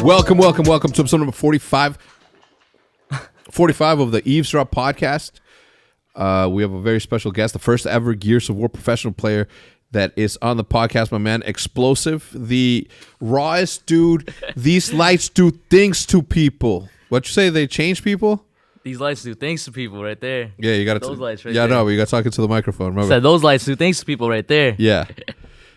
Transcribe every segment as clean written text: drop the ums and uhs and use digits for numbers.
Welcome to episode number 45 of the Eavesdrop podcast. We have a very special guest, the first ever Gears of War professional player that is on the podcast, my man, Xplosive, the rawest dude. These lights do things to people. What you say, they change people? These lights do things to people right there. Yeah, you got those lights right there. there. Yeah, no, you got to talk into the microphone. Remember? Said those lights do things to people right there. Yeah.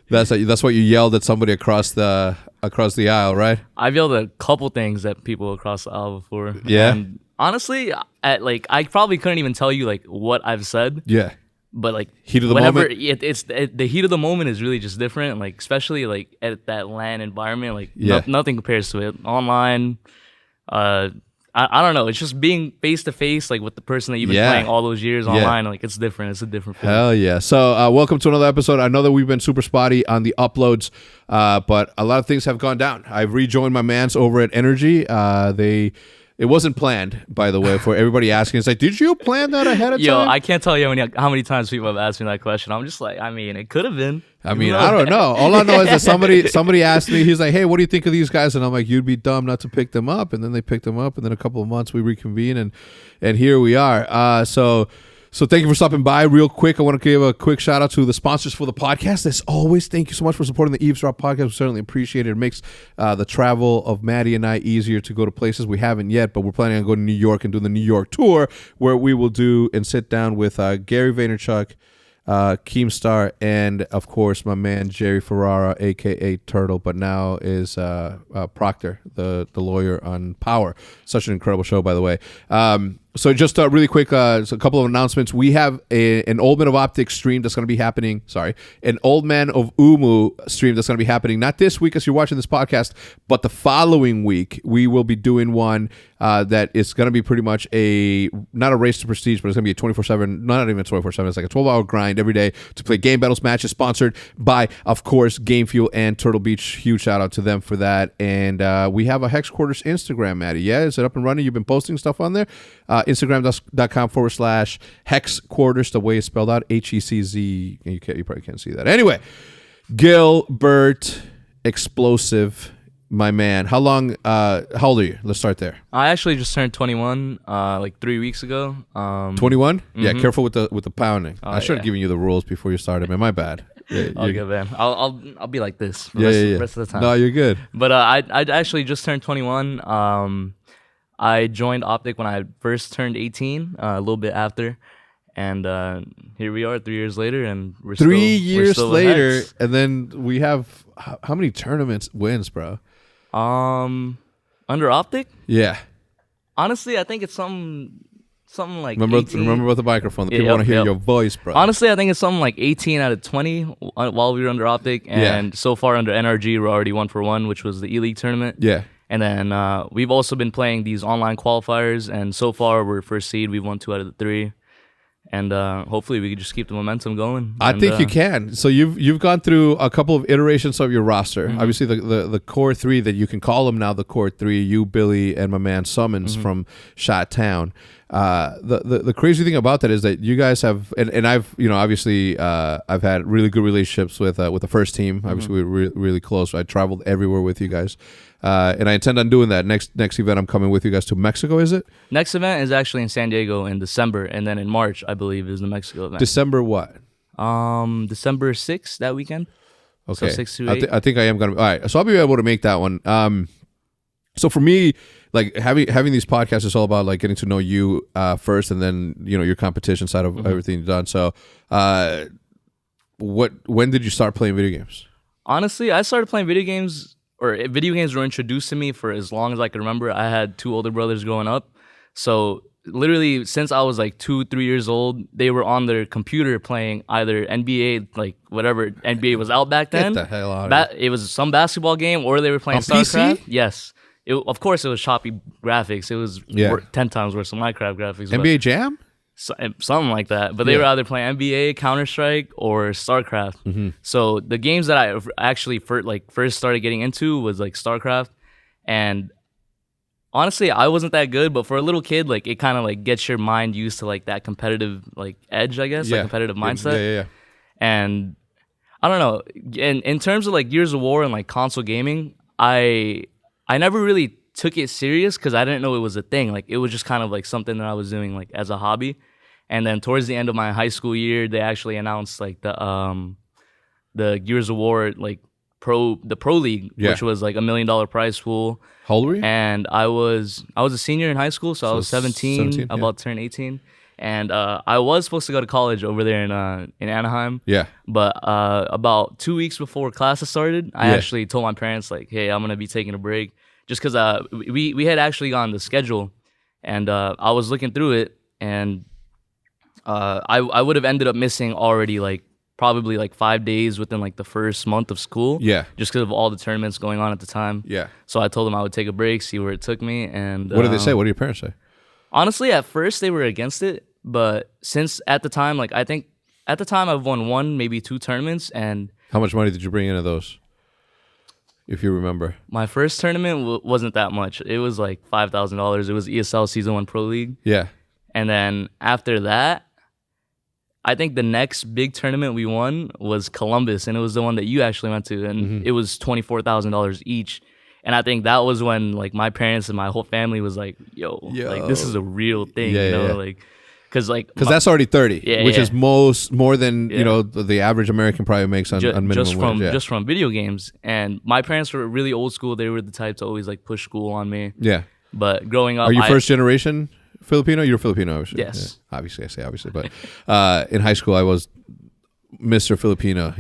That's what you yelled at somebody across the aisle, right? I've yelled at a couple things at people across the aisle before. Yeah. And honestly, I probably couldn't even tell you what I've said. Yeah. But heat of the moment. The heat of the moment is really just different. Especially at that LAN environment. Nothing compares to it. Online, I don't know. It's just being face to face, with the person that you've been playing all those years online. It's different. It's a different feeling. Hell yeah! So welcome to another episode. I know that we've been super spotty on the uploads, but a lot of things have gone down. I've rejoined my mans over at Energy. It wasn't planned, by the way, for everybody asking. It's did you plan that ahead of time? Yo, I can't tell you how many times people have asked me that question. I'm just it could have been. I don't know. All I know is that somebody asked me, he's like, hey, what do you think of these guys? And I'm like, you'd be dumb not to pick them up. And then they picked them up, and then a couple of months we reconvene, and here we are. So thank you for stopping by. Real quick, I want to give a quick shout out to the sponsors for the podcast. As always, thank you so much for supporting the Eavesdrop podcast. We certainly appreciate it. It makes the travel of Maddie and I easier to go to places we haven't yet, but we're planning on going to New York and doing the New York tour, where we will do and sit down with Gary Vaynerchuk, Keemstar, and of course my man Jerry Ferrara, aka Turtle, but now is Proctor, the lawyer on Power. Such an incredible show, by the way. So just really quick, so a couple of announcements. We have an Old Man of Optic stream that's going to be happening. An Old Man of Umu stream that's going to be happening not this week as you're watching this podcast, but the following week. We will be doing one that is going to be pretty much not a race to prestige, but it's going to be a 24/7, not even 24/7. It's like a 12-hour grind every day to play game battles matches, sponsored by, of course, Game Fuel and Turtle Beach. Huge shout out to them for that. And we have a Hecz Quarters Instagram, Maddie. Yeah, is it up and running? You've been posting stuff on there. Instagram.com/Hecz Quarters, the way it's spelled out, HECZ. You probably can't see that. Anyway, Gilbert Xplosive, my man. How old are you? Let's start there. I actually just turned 21 3 weeks ago. 21? Mm-hmm. Yeah, careful with the pounding. I should have given you the rules before you started, man. My bad. Yeah, okay, man. I'll be like this for the rest of the time. No, you're good. But I actually just turned 21. I joined Optic when I first turned 18, a little bit after, and here we are 3 years later, and we're 3 years still later, and then we have how many tournaments wins, bro? Under Optic? Yeah. Honestly, I think it's something like remember 18. Remember about the microphone. The people want to hear your voice, bro. Honestly, I think it's something like 18 out of 20 while we were under Optic, and so far under NRG, we're already 1-for-1, which was the E-League tournament. Yeah. And then we've also been playing these online qualifiers, and so far we're first seed. We've won 2 out of the 3, and hopefully we can just keep the momentum going. I think you can. So you've gone through a couple of iterations of your roster. Mm-hmm. Obviously, the core 3 that you can call them now, the core 3, you, Billy, and my man Summons from Shot Town. The crazy thing about that is that you guys have, and I've, obviously, I've had really good relationships with the first team. Obviously, we were really close. I traveled everywhere with you guys. And I intend on doing that. Next event, I'm coming with you guys to Mexico, is it? Next event is actually in San Diego in December, and then in March, I believe, is the Mexico event. December what? December 6th, that weekend. Okay. So 6 to 8. I think I am going to. All right. So I'll be able to make that one. So for me, having these podcasts is all about getting to know you first, and then your competition side of everything you've done. So, when did you start playing video games? Honestly, I started playing video games. Or video games were introduced to me for as long as I can remember. I had 2 older brothers growing up. So literally since I was 2-3 years old, they were on their computer playing either NBA, whatever NBA was out back then. Get the hell out of here. It was some basketball game, or they were playing on StarCraft. PC? Yes. Of course, it was choppy graphics. It was 10 times worse than Minecraft graphics. NBA Jam? Something like that. But they were either playing NBA, Counter-Strike, or StarCraft. Mm-hmm. So the games that I actually first started getting into was StarCraft. And honestly, I wasn't that good, but for a little kid, it kind of gets your mind used to that competitive edge, I guess, competitive mindset. Yeah. And I don't know. In terms of Gears of War and console gaming, I I never really took it serious because I didn't know it was a thing. Like it was just kind of like something that I was doing like as a hobby. And then towards the end of my high school year, they actually announced like the Gears of War like pro league, which was like $1 million prize pool. How old were you? And I was a senior in high school, so I was 17 about to turn 18. And I was supposed to go to college over there in Anaheim. Yeah. But about 2 weeks before classes started, I actually told my parents like, hey, I'm gonna be taking a break, just because we had actually gotten the schedule, and I was looking through it, and I would have ended up missing already like probably like 5 days within like the first month of school. Yeah. Just because of all the tournaments going on at the time. Yeah. So I told them I would take a break, see where it took me, and what did they say? What did your parents say? Honestly, at first they were against it, but since at the time, like I think at the time I've won 1, maybe 2 tournaments, and how much money did you bring into those, if you remember? My first tournament wasn't that much. It was like $5,000. It was ESL Season 1 Pro League. Yeah. And then after that, I think the next big tournament we won was Columbus, and it was the one that you actually went to, and it was $24,000 each. And I think that was when like my parents and my whole family was like, yo. Like this is a real thing, you know, like because that's already 30, which is more than you know the average American probably makes on minimum wage. Just from video games. And my parents were really old school. They were the type to always like push school on me. Yeah. But growing up, are you first generation Filipino? You're Filipino, obviously. Yes. Yeah. Obviously, I say obviously, but in high school I was Mr. Filipino.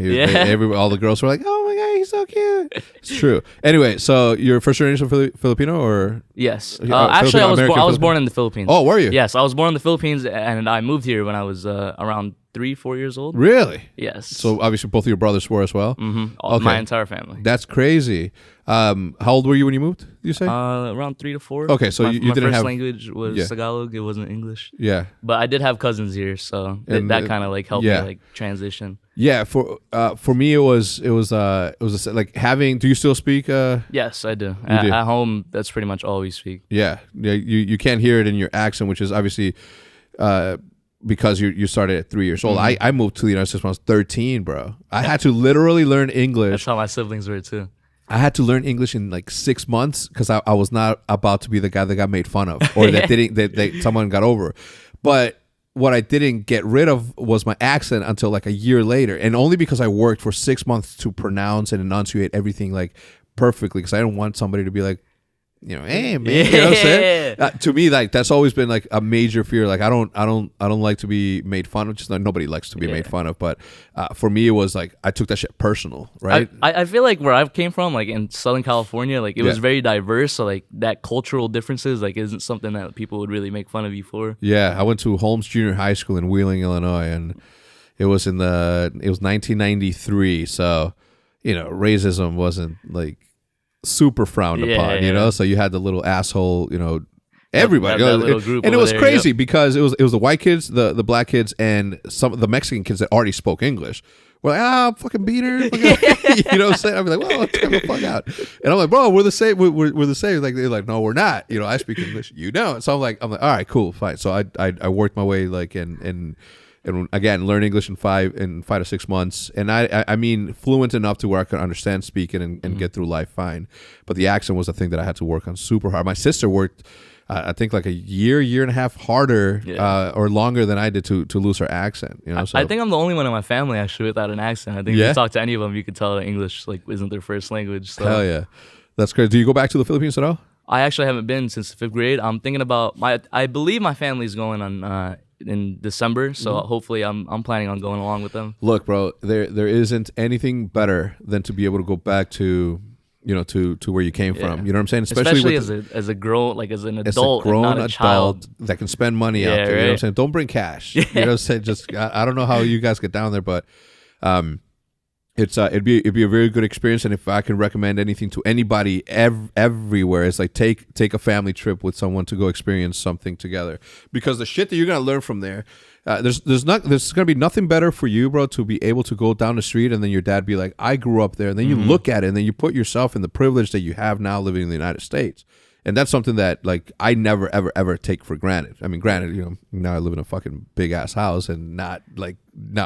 All the girls were like, "Oh my god, he's so cute." It's true. Anyway, so you're first generation Filipino, or yes? Actually, I was born in the Philippines. Oh, were you? Yes, I was born in the Philippines, and I moved here when I was around 3-4 years old. Really? Yes. So obviously both of your brothers were as well. Okay. My entire family. That's crazy. How old were you when you moved? You say? Around 3 to 4. Okay, so you didn't have. My first language was Tagalog. It wasn't English. Yeah. But I did have cousins here, so that kind of like helped me like transition. Yeah. For me, it was like having. Do you still speak? Yes, I do. At home, that's pretty much all we speak. Yeah. You can't hear it in your accent, which is obviously. Because you started at 3 years old. I moved to the United States when I was 13, bro. I had to literally learn English. That's how my siblings were too. I had to learn English in like 6 months because I was not about to be the guy that got made fun of or that someone got over. But what I didn't get rid of was my accent until like a year later, and only because I worked for 6 months to pronounce and enunciate everything like perfectly, because I didn't want somebody to be like, you know, hey man, you know what I'm saying? To me, like that's always been like a major fear. Like I don't like to be made fun of. Just like, nobody likes to be made fun of. But for me, it was like I took that shit personal, right? I feel like where I came from, like in Southern California, like it was very diverse. So like that cultural differences, like isn't something that people would really make fun of you for. Yeah, I went to Holmes Junior High School in Wheeling, Illinois, and it was 1993. So you know, racism wasn't like super frowned upon, you know. So you had the little asshole, you know, everybody, that little group, and it was crazy because it was the white kids, the black kids, and some of the Mexican kids that already spoke English. We're like, fucking beat her, you know what I'm saying? I'd be like, well, let's get the fuck out. And I'm like, bro, we're the same. We're the same. Like they're like, no, we're not. You know, I speak English, you know. So I'm like, all right, cool, fine. So I worked my way like and again, learn English in 5 to 6 months, and I mean fluent enough to where I could understand, speak it, and get through life fine. But the accent was the thing that I had to work on super hard. My sister worked, I think, like a year and a half harder or longer than I did to lose her accent. You know, so. I think I'm the only one in my family actually without an accent. I think if you talk to any of them, you could tell that English like isn't their first language. So. Hell yeah, that's great. Do you go back to the Philippines at all? I actually haven't been since 5th grade. I'm thinking about I believe my family's going on. In December, so hopefully I'm planning on going along with them. Look, bro, there isn't anything better than to be able to go back to, you know, to where you came from. You know what I'm saying? Especially as a grown, like as an adult, grown not a child that can spend money out there. You know what I'm saying? Don't bring cash. You know what I'm saying? Just I don't know how you guys get down there, but it'd be a very good experience. And if I can recommend anything to anybody everywhere, it's like take a family trip with someone to go experience something together, because the shit that you're gonna learn from there, there's gonna be nothing better for you, bro, to be able to go down the street and then your dad be like, I grew up there, and then you look at it and then you put yourself in the privilege that you have now living in the United States. And that's something that like I never ever take for granted. I mean, granted, you know, now I live in a fucking big ass house and not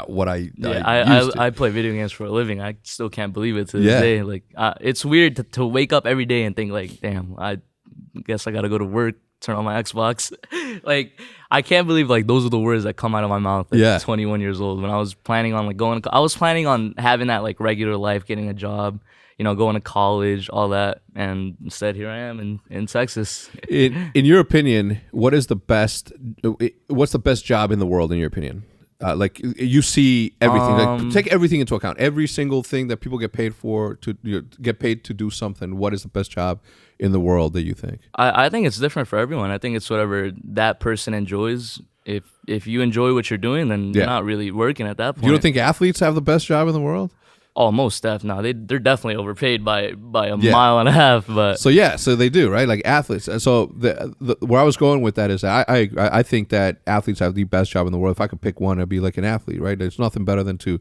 what I used to. I play video games for a living. I still can't believe it to this day. Like it's weird to wake up every day and think like, damn, I guess I gotta go to work, turn on my Xbox. Like I can't believe like those are the words that come out of my mouth at 21 years old. When I was planning on like I was planning on having that like regular life, getting a job, you know, going to college, all that, and instead here I am in Texas. In your opinion, what's the best job in the world in your opinion? Like you see everything, like, take everything into account, every single thing that people get paid for get paid to do something. What is the best job in the world that you think? I think it's different for everyone. I think it's whatever that person enjoys. If you enjoy what you're doing, then you're not really working at that point. You don't think athletes have the best job in the world? Oh, most staff now they're definitely overpaid by a mile and a half. But so they do, right? Like athletes. So where I was going with that is I think that athletes have the best job in the world. If I could pick one, it'd be like an athlete, right? There's nothing better than to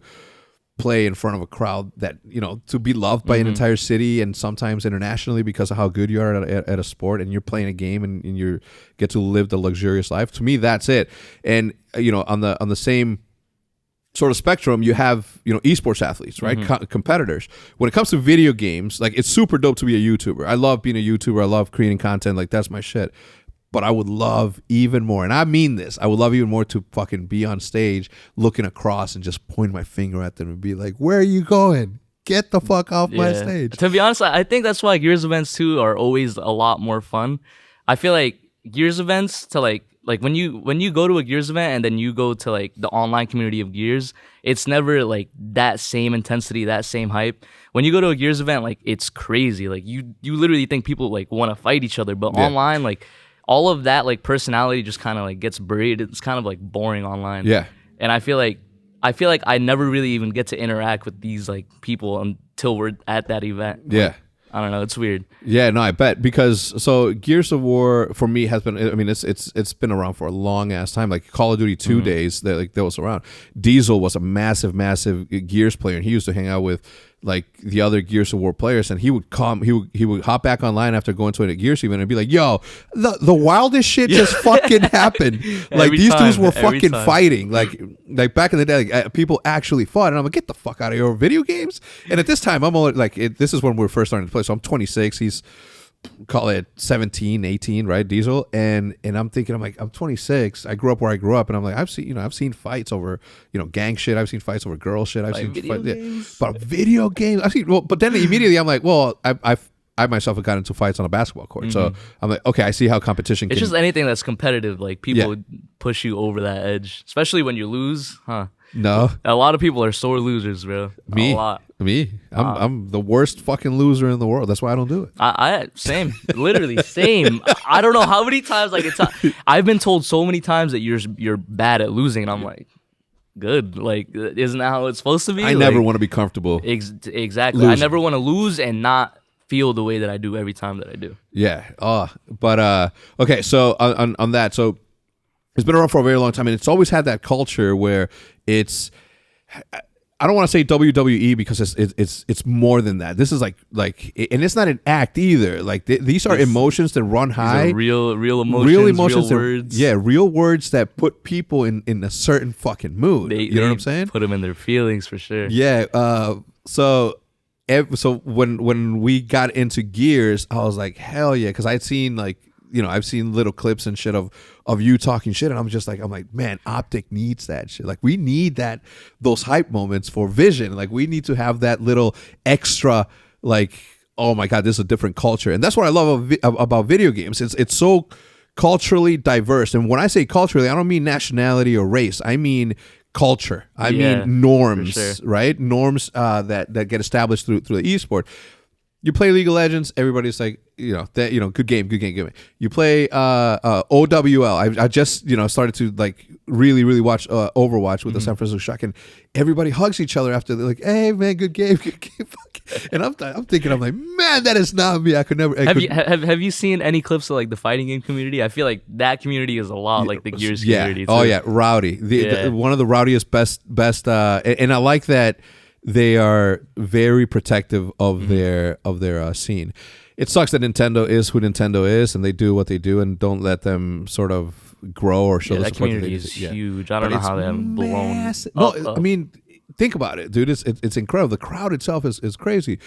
play in front of a crowd that, you know, to be loved by an entire city and sometimes internationally because of how good you are at a sport, and you're playing a game and you get to live the luxurious life. To me, that's it. And you know, on the same sort of spectrum, you have, you know, esports athletes, right? Competitors. When it comes to video games, like it's super dope to be a YouTuber. I love being a YouTuber. I love creating content. Like that's my shit. But I would love even more, and I mean this, I would love even more to fucking be on stage looking across and just point my finger at them and be like, where are you going? Get the fuck off my stage. To be honest, I think that's why Gears events too are always a lot more fun. I feel like Gears events to like when you go to a Gears event and then you go to like the online community of Gears, it's never like that same intensity, that same hype. When you go to a Gears event, like it's crazy. Like you literally think people like want to fight each other, but online, like all of that like personality just kind of like gets buried. It's kind of like boring online. Yeah. And I feel like I never really even get to interact with these like people until we're at that event. Yeah. Like, I don't know. It's weird. Yeah, no, I bet, because so Gears of War for me has been. I mean, it's been around for a long ass time. Like Call of Duty 2 days, that was around. Diesel was a massive Gears player, and he used to hang out with like the other Gears of War players, and he would hop back online after going to a Gears event and be like, "Yo, the wildest shit just fucking happened. Like these dudes were fucking fighting. Like back in the day, like, people actually fought." And I'm like, "Get the fuck out of here, video games!" And at this time, I'm only like, this is when we were first starting to play. So I'm 26. He's call it 17, 18, right? Diesel. And I'm thinking, I'm 26. I grew up where I grew up, and I'm like, I've seen fights over, gang shit. I've seen fights over girl shit. I've seen video games. But video games. But then immediately I'm like, well, I myself have gotten into fights on a basketball court. So I'm like, okay, I see how competition It's just anything that's competitive. Like people push you over that edge, especially when you lose, huh? No. A lot of people are sore losers, bro. Me? A lot. I'm the worst fucking loser in the world. That's why I don't do it. I same. Literally same. I don't know how many times I've been told so many times that you're bad at losing, and I'm like, good. Like, isn't that how it's supposed to be? I never want to be comfortable. Exactly. Losing. I never want to lose and not feel the way that I do every time that I do. Yeah. But okay, so on that, so it's been around for a very long time, and it's always had that culture where it's, I don't want to say WWE because it's more than that. This is like, and it's not an act either. Like these are emotions that run high, real emotions, real words. Real words that put people in a certain fucking mood. You know what I'm saying? Put them in their feelings for sure. Yeah. So when we got into Gears, I was like, hell yeah, because I'd seen I've seen little clips and shit of you talking shit, and I'm like, man, Optic needs that shit. Like, we need those hype moments for Vision. Like, we need to have that little extra, like, oh my god, this is a different culture. And that's what I love about video games. It's so culturally diverse. And when I say culturally, I don't mean nationality or race. I mean culture. I mean norms, sure. Right? Norms that get established through the esport. You play League of Legends, everybody's like, good game. You play OWL. I just, started to like really, really watch Overwatch with the San Francisco Shock, and everybody hugs each other after. They're like, hey man, good game. And I'm thinking, I'm like, man, that is not me. I could never. Have you seen any clips of like the fighting game community? I feel like that community is a lot like the Gears community too. Oh yeah, rowdy. One of the rowdiest, best, and I like that. They are very protective of their scene. it sucks that Nintendo is who Nintendo is, and they do what they do, and don't let them sort of grow or show the that support community that is huge. I don't know how they haven't blown. No, I mean, think about it, dude. It's incredible. The crowd itself is crazy.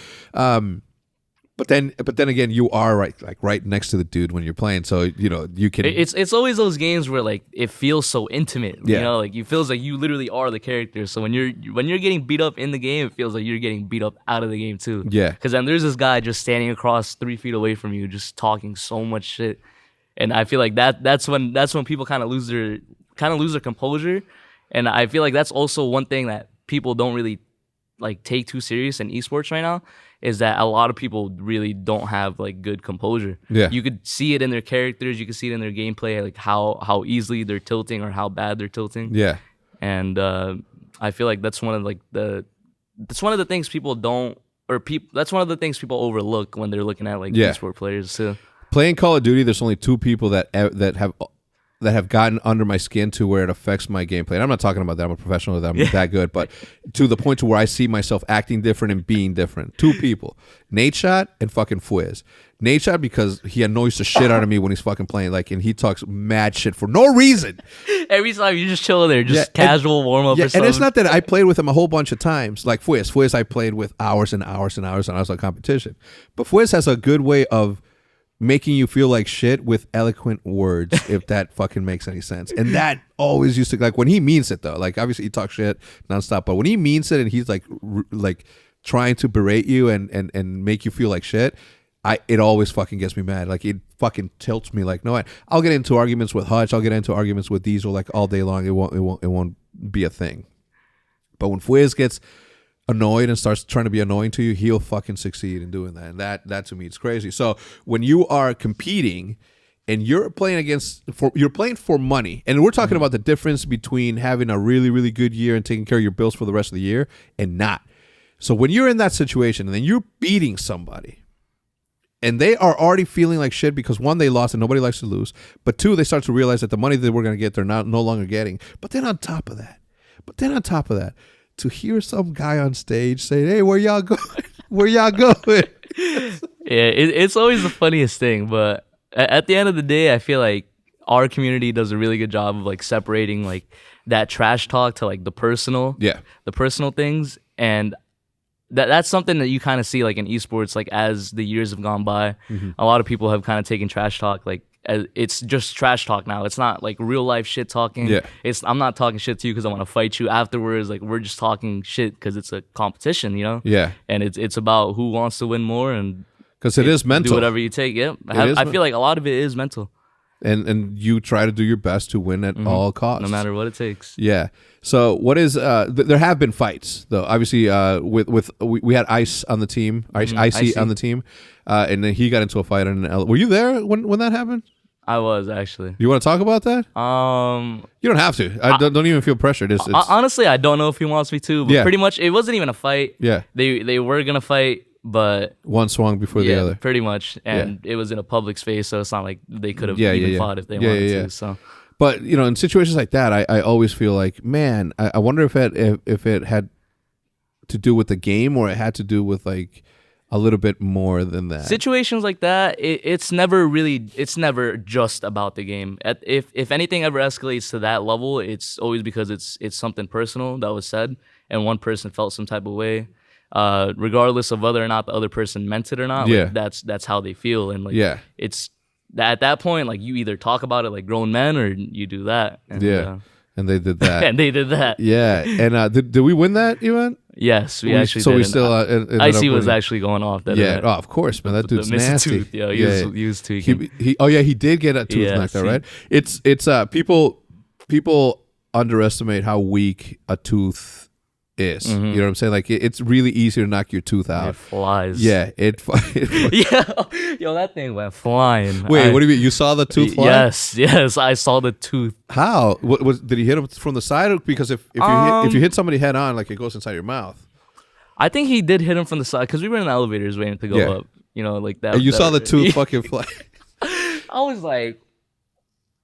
But then again, you are right next to the dude when you're playing, so you can. It's always those games where like it feels so intimate. Yeah. Like it feels like you literally are the character. So when you're getting beat up in the game, it feels like you're getting beat up out of the game too. Yeah. Because then there's this guy just standing across 3 feet away from you, just talking so much shit, and I feel like that's when people kind of lose their composure, and I feel like that's also one thing that people don't really like take too serious in esports right now, is that a lot of people really don't have like good composure. Yeah. You could see it in their characters, you could see it in their gameplay, like how easily they're tilting or how bad they're tilting. Yeah. And I feel like that's one of the things people don't, or that's one of the things people overlook when they're looking at like esport players too. Playing Call of Duty, there's only 2 people that have gotten under my skin to where it affects my gameplay. And I'm not talking about that. I'm a professional. That I'm that good, but to the point to where I see myself acting different and being different. 2 people, Nadeshot and fucking Fwiz. Nadeshot because he annoys the shit out of me when he's fucking playing, and he talks mad shit for no reason. Every time you just chilling there, just casual warm up. Yeah, or something. And it's not that I played with him a whole bunch of times. Like Fwiz I played with hours and hours and hours and hours of competition. But Fwiz has a good way of making you feel like shit with eloquent words, if that fucking makes any sense. And that always used to, like, when he means it though, like obviously he talks shit nonstop, but when he means it and he's like trying to berate you and make you feel like shit, it always fucking gets me mad. Like it fucking tilts me. Like, no, I'll get into arguments with Hutch, I'll get into arguments with Diesel like all day long. It won't be a thing. But when Fwiz gets annoyed and starts trying to be annoying to you, he'll fucking succeed in doing that. And that to me is crazy. So when you are competing and you're playing you're playing for money, and we're talking about the difference between having a really, really good year and taking care of your bills for the rest of the year and not. So when you're in that situation and then you're beating somebody and they are already feeling like shit because 1, they lost and nobody likes to lose, but 2, they start to realize that the money that we're going to get, they're no longer getting. But then on top of that, to hear some guy on stage say, "Hey, where y'all going? Where y'all going?" It's always the funniest thing. But at the end of the day, I feel like our community does a really good job of like separating like that trash talk to like the personal things, and that's something that you kind of see like in esports. Like as the years have gone by, a lot of people have kind of taken trash talk like. It's just trash talk now. It's not like real life shit talking. Yeah. I'm not talking shit to you because I want to fight you afterwards. Like we're just talking shit because it's a competition, Yeah. And it's about who wants to win more, and because it is mental. Do whatever you take. Yeah. I feel like a lot of it is mental. And you try to do your best to win at all costs, no matter what it takes. Yeah. So what is there have been fights though. Obviously, we had Ice on the team, Icy on the team, and then he got into a fight in Were you there when that happened? I was actually. You want to talk about that? You don't have to. I don't even feel pressured. It's honestly, I don't know if he wants me to. But pretty much, it wasn't even a fight. Yeah. They were gonna fight, but one swung before the other. Pretty much, and it was in a public space, so it's not like they could have even fought if they wanted to. So. But in situations like that, I always feel like, man, I wonder if it had to do with the game or it had to do with like a little bit more than that. Situations like that, it's never just about the game. If anything ever escalates to that level, it's always because it's something personal that was said and one person felt some type of way, regardless of whether or not the other person meant it or not. Like, that's how they feel, and like it's at that point, like you either talk about it like grown men or you do that. And, and they did that. And they did that. Yeah. And did we win that event? Yes, we actually so did. we still Icy was actually going off that event. Oh, of course, man. That dude's nasty. Tooth. Yeah, he was tweaking. He did get a tooth knocked out, right? It's people underestimate how weak a tooth is. You know what I'm saying? Like it's really easy to knock your tooth out. It flies. Yeah, it yo, that thing went flying. Wait, what do you mean? You saw the tooth fly? Yes, I saw the tooth. How? What did he hit him from the side? Because if you hit somebody head on, like it goes inside your mouth. I think he did hit him from the side because we were in the elevators waiting to go up. Like that. And you saw the tooth fucking fly. I was like,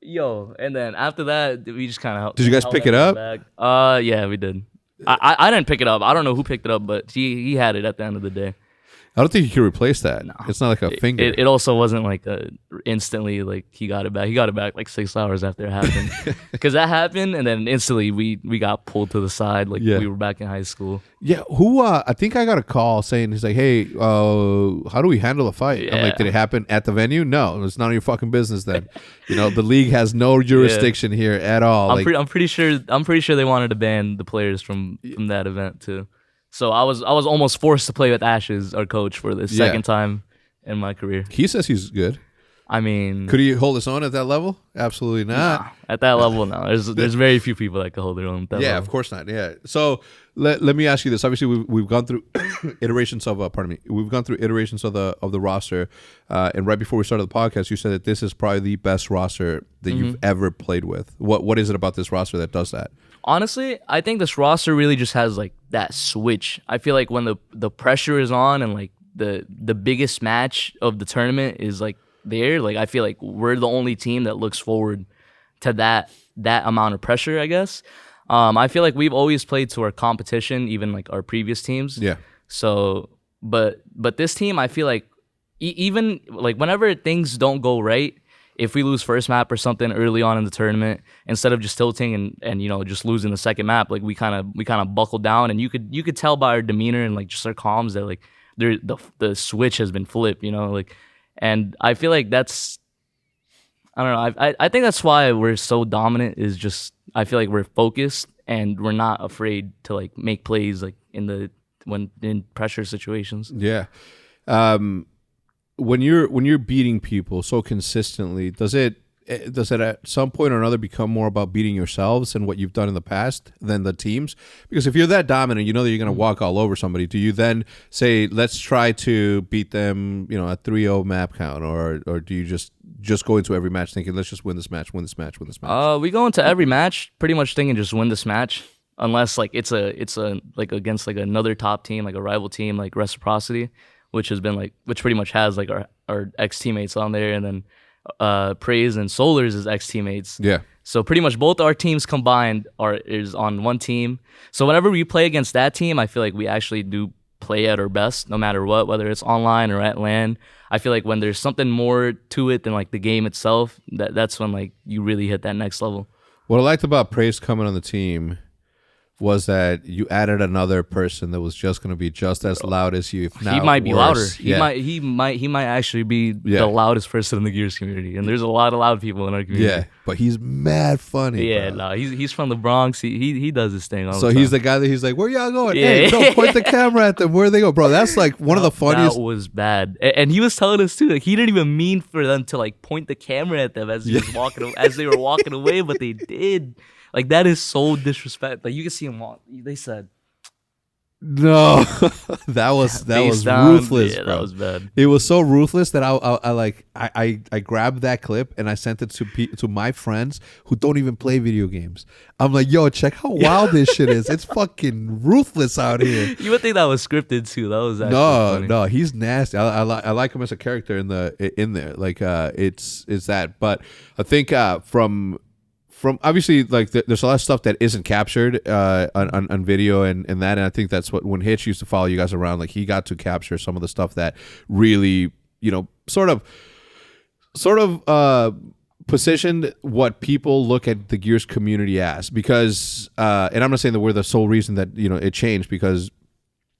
yo, and then after that, we just kind of. Did you guys pick it up? Yeah, we did. I didn't pick it up. I don't know who picked it up, but he had it at the end of the day. I don't think you can replace that. No. It's not like a finger. It also wasn't like instantly like he got it back. He got it back like 6 hours after it happened. Because that happened, and then instantly we got pulled to the side like we were back in high school. Yeah, I think I got a call saying, he's like, hey, how do we handle a fight? Yeah. I'm like, did it happen at the venue? No, it's none of your fucking business then. The league has no jurisdiction here at all. I'm pretty sure they wanted to ban the players from that event too. So I was almost forced to play with Ashes, our coach, for the second time in my career. He says he's good. I mean, could he hold his own at that level? Absolutely not. Nah, at that level, no. There's very few people that can hold their own at that level. Of course not. Yeah. So let me ask you this. Obviously, we've gone through iterations of we've gone through iterations of the roster. And right before we started the podcast, you said that this is probably the best roster that you've ever played with. What is it about this roster that does that? Honestly, I think this roster really just has like that switch. I feel like when the pressure is on and like the biggest match of the tournament is like there, like I feel like we're the only team that looks forward to that amount of pressure, I guess. I feel like we've always played to our competition, even like our previous teams. Yeah. So, but this team, I feel like even like whenever things don't go right, if we lose first map or something early on in the tournament, instead of just tilting and just losing the second map, like we kind of buckled down, and you could tell by our demeanor and like just our comms that like the switch has been flipped, like, and I feel like that's, I don't know, I think that's why we're so dominant, is just I feel like we're focused and we're not afraid to like make plays like in pressure situations. Yeah. When you're beating people so consistently, does it at some point or another become more about beating yourselves and what you've done in the past than the teams? Because if you're that dominant, you know that you're going to walk all over somebody. Do you then say, let's try to beat them, at 3-0 map count, or do you just go into every match thinking, let's just win this match? We go into every match pretty much thinking just win this match, unless like it's a like against like another top team, like a rival team, like Reciprocity, which pretty much has like our ex teammates on there, and then Praise and Solar's is ex teammates. Yeah. So pretty much both our teams combined is on one team. So whenever we play against that team, I feel like we actually do play at our best, no matter what, whether it's online or at LAN. I feel like when there's something more to it than like the game itself, that's when like you really hit that next level. What I liked about Praise coming on the team was that you added another person that was just going to be just as loud as you, if not he might be worse. louder. He might actually be the loudest person in the Gears community, and there's a lot of loud people in our community. Yeah, but he's mad funny. Yeah, bro. no, he's from the Bronx. He does his thing all the time. So he's the guy that he's like, where y'all going? Yeah. Hey, no, point the camera at them. Where they go, bro? That's like one of the funniest. That was bad, and he was telling us too. Like he didn't even mean for them to like point the camera at them as he was walking, as they were walking away, but they did. Like, that is so disrespectful. Like, you can see him walk. They said, no, that was ruthless. Yeah, bro. That was bad. It was so ruthless that I grabbed that clip and I sent it to my friends who don't even play video games. I'm like, yo, check how wild this shit is. It's fucking ruthless out here. You would think that was scripted too. That was actually funny. No, he's nasty. I like him as a character in there. Like it's that. But I think from obviously, like there's a lot of stuff that isn't captured on video and that, and I think that's what, when Hecz used to follow you guys around, like he got to capture some of the stuff that really, sort of positioned what people look at the Gears community as, because and I'm not saying that we're the sole reason that it changed, because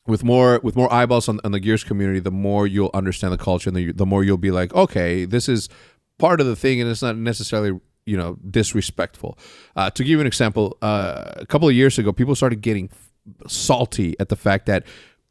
with more eyeballs on the Gears community, the more you'll understand the culture, and the more you'll be like, okay, this is part of the thing, and it's not necessarily disrespectful. To give you an example, a couple of years ago, people started getting salty at the fact that